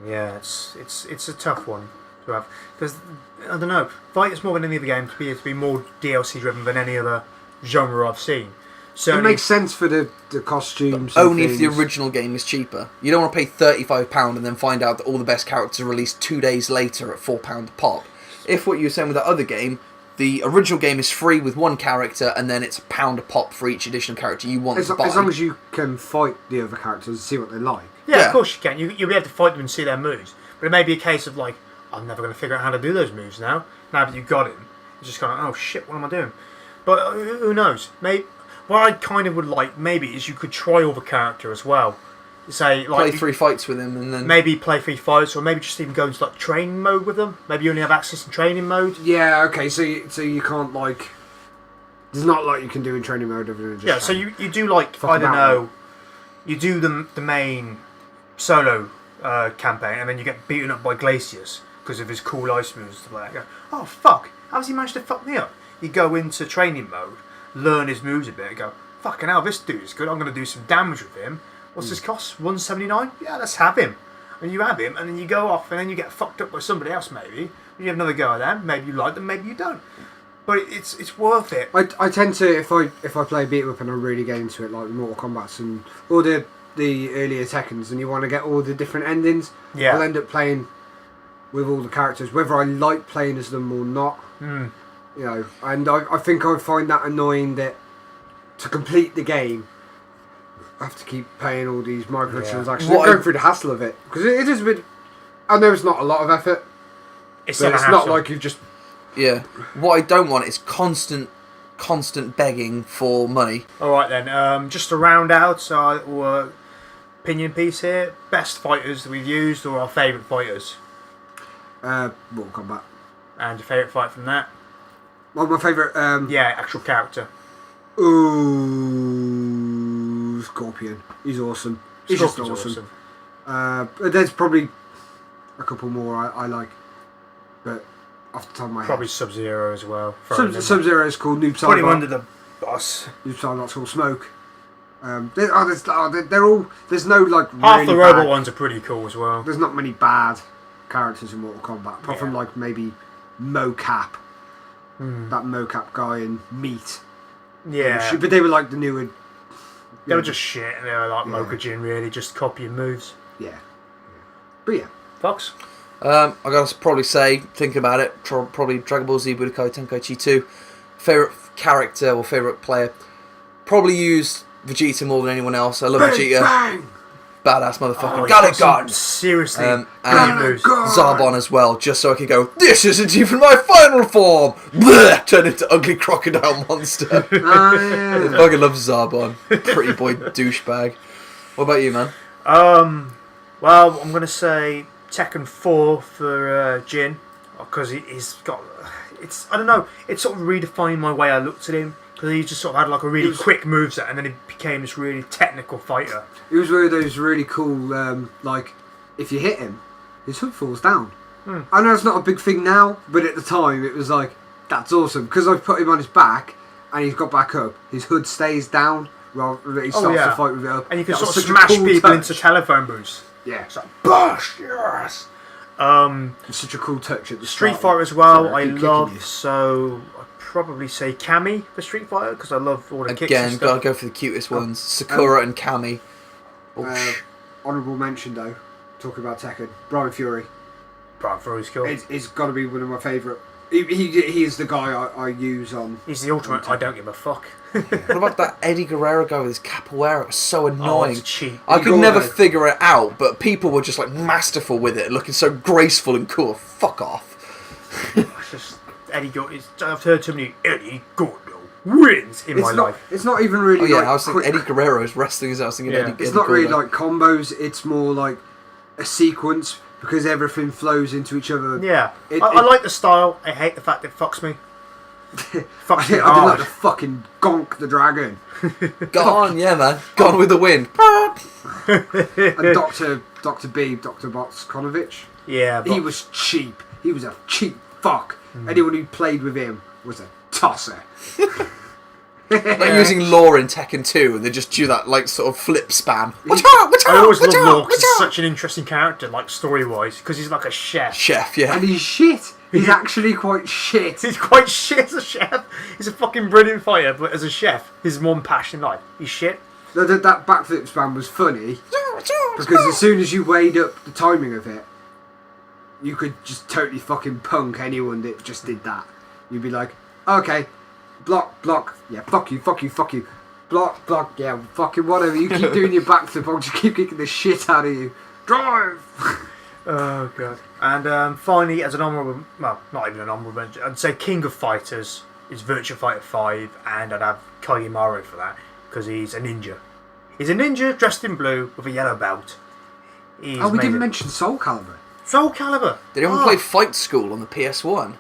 Yeah, it's a tough one to have because I don't know. Fighting's more than any other game to be more DLC driven than any other genre I've seen. So it makes sense for the costumes. Only if the original game is cheaper. You don't want to pay £35 and then find out that all the best characters are released 2 days later at £4 a pop. If what you were saying with that other game, the original game is free with one character and then it's £1 a pop for each additional character you want to buy. As long as you can fight the other characters and see what they like. Yeah, of course you can. You'll be able to fight them and see their moves. But it may be a case of like, I'm never going to figure out how to do those moves now. Now that you've got him, it's just kind of, oh shit, what am I doing? But who knows? Maybe what I kind of would like maybe is you could trial the character as well. Say like play 3 fights with him and then maybe play 3 fights, or maybe just even go into like training mode with them. Maybe you only have access in training mode. Yeah, okay. So you can't like. There's not like you can do in training mode other than just. So you do like I don't know. You do the main solo campaign, and then you get beaten up by Glacius because of his cool ice moves and stuff like that. You go, oh fuck! How's he managed to fuck me up? You go into training mode, learn his moves a bit, and go, fucking hell, this dude is good. I'm going to do some damage with him. What's his cost? 179? Yeah, let's have him. And you have him, and then you go off, and then you get fucked up by somebody else, maybe. You have another go at them. Maybe you like them, maybe you don't. but it's worth it. I tend to if I play beat 'em up and I really get into it, like Mortal Kombat's and all the earlier Tekkens, and you want to get all the different endings. Yeah. I'll end up playing with all the characters, whether I like playing as them or not. Mm. You know, and I think I find that annoying that to complete the game, I have to keep paying all these microtransactions. What Going through the hassle of it, because it is a bit. I know it's not a lot of effort. It's But not, it's not like you've just. Yeah. What I don't want is constant begging for money. All right then. Just to round out our opinion piece here, best fighters that we've used or our favourite fighters, Mortal Kombat. and your favourite fight from that. Well, my favourite. Yeah, actual character. Ooh, Scorpion. He's awesome. He's just Scorpion's awesome. There's probably a couple more I like, but off the top of my Probably head, Sub-Zero as well. Sub-Zero is called Noob Put him Saibot. under the bus. Noob Saibot's called Smoke. They're all. There's no like. Half really the robot bad, ones are pretty cool as well. There's not many bad characters in Mortal Kombat, apart from like maybe Mocap. That Mocap guy in Meat. Yeah. But they were like the newer. They were just shit. They were like Mokujin, really, just copying moves. Yeah. But yeah. Fox? I gotta probably say, thinking about it, probably Dragon Ball Z Budokai Tenkaichi 2. Favourite character or favourite player. Probably used Vegeta more than anyone else. I love Vegeta. Bang! Badass motherfucker. Oh, Got it, God! Seriously. And moves. Zarbon as well, just so I could go, this isn't even my final form! Blech! Turn into ugly crocodile monster. I fucking love Zarbon. Pretty boy douchebag. What about you, man? Well, I'm going to say Tekken 4 for Jin, because he's got... I don't know, it sort of redefined my way I looked at him, because he just sort of had like a really quick moveset, and then he became this really technical fighter. It was one of those really cool, like, if you hit him, his hook falls down. I know it's not a big thing now, but at the time it was like, that's awesome. Because I've put him on his back, and he's got back up, his hood stays down, rather than he starts to fight with it up. And you can That sort was of such a smash cool people touch. into telephone booths. Yeah. It's like, bash, yes! It's such a cool touch at the Street start. Fighter as well, Sorry, I keep kicking love, you. so I'd probably say Cammy for Street Fighter, because I love all the kicks and Again, stuff. gotta go for the cutest ones. Sakura and Kami. Honourable mention though, talking about Tekken, Brian Fury. Brian Fury's cool. It's got to be one of my favourite. He is the guy I use on. He's the ultimate, I don't give a fuck. What about that Eddie Guerrero guy with his capoeira? It was so annoying. it's cheap. I could never Gordo. figure it out, but people were just like masterful with it, looking so graceful and cool. Fuck off. It's just, Eddie Gordo, I've heard too many Eddie Gordo wins in my life. It's not even really. Oh yeah, like I was thinking quick- Eddie Guerrero's wrestling as I was thinking Yeah. Eddie. It's Eddie not really Gordo. like combos. It's more like a sequence because everything flows into each other. Yeah. I I like the style. I hate the fact it fucks me. Fucks me did like hard. the fucking Gonk the Dragon Gone, yeah, man. Gone with the wind. and Dr. B, Dr. Botsconovich. Yeah, but He was cheap. He was a cheap fuck. Anyone who played with him was a tosser. Like using Law in Tekken 2 and they just do that like sort of flip spam. Watch out! Watch out! I always watch love out, Law watch because he's out. such an interesting character, like story-wise, because he's like a chef. Chef, yeah. And he's shit. He's actually quite shit. He's quite shit as a chef. He's a fucking brilliant fighter, but as a chef, his one passion in life, he's shit. That backflip spam was funny because as soon as you weighed up the timing of it, you could just totally fucking punk anyone that just did that. You'd be like, okay, block, yeah, fuck you, block, yeah, fucking whatever. You keep doing your backflip, I'll just keep kicking the shit out of you. Drive! Oh god. And finally, as an honourable, well, not even an honourable mention, I'd say King of Fighters is Virtua Fighter 5, and I'd have Kagemaru for that because he's a ninja. He's a ninja dressed in blue with a yellow belt. He's Oh, we made didn't it- mention Soul Calibur. Soul Calibur. Did anyone Ah, play Fight School on the PS1?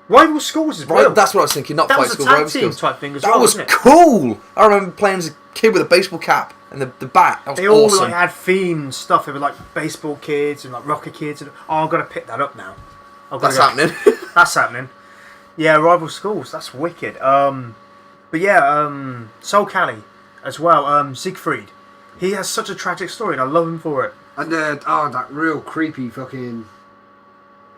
Rival Schools as Right, well. that's what I was thinking, not That Fight was a School, tag Rival team Schools. type thing as That well, was wasn't it? cool! I remember playing as a kid with a baseball cap and the bat. That was They all awesome. like had themed stuff. They were like baseball kids and like rocker kids. And I've got to pick that up now. That's happening. That's happening. Yeah, Rival Schools. That's wicked. But yeah, Soul Callie as well. Siegfried. He has such a tragic story, and I love him for it. And that real creepy fucking...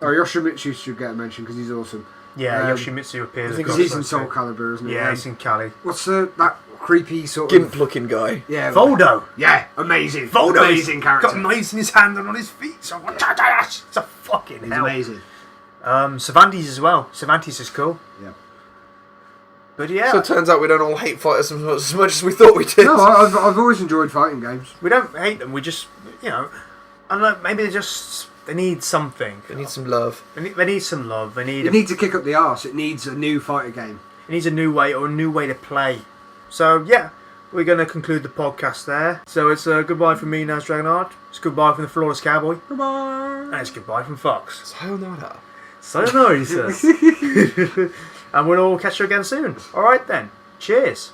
Oh, Yoshimitsu should get a mention because he's awesome. Yeah, Yoshimitsu appears. Because he's in Soul Calibur, isn't he? Yeah, he's in Cali. What's that creepy sort Gimp of... looking guy. Yeah, Voldo. Yeah, amazing. Voldo amazing character. Got knives in his hand and on his feet. So it's a fucking He's hell. amazing. Cervantes as well. Cervantes is cool. Yeah. But yeah, So it turns out we don't all hate fighters as much as we thought we did. No, I've always enjoyed fighting games. we don't hate them. We just, I don't know. Maybe they need something. They need some love. They need some love. They need. It needs to kick up the arse. It needs a new fighter game. It needs a new way to play. So yeah, we're going to conclude the podcast there. So it's goodbye from me, Naz Dragonard. It's goodbye from the Flawless Cowboy. Goodbye. And it's goodbye from Fox. Sayonara. Sayonara, he says. And we'll all catch you again soon. Alright then. Cheers.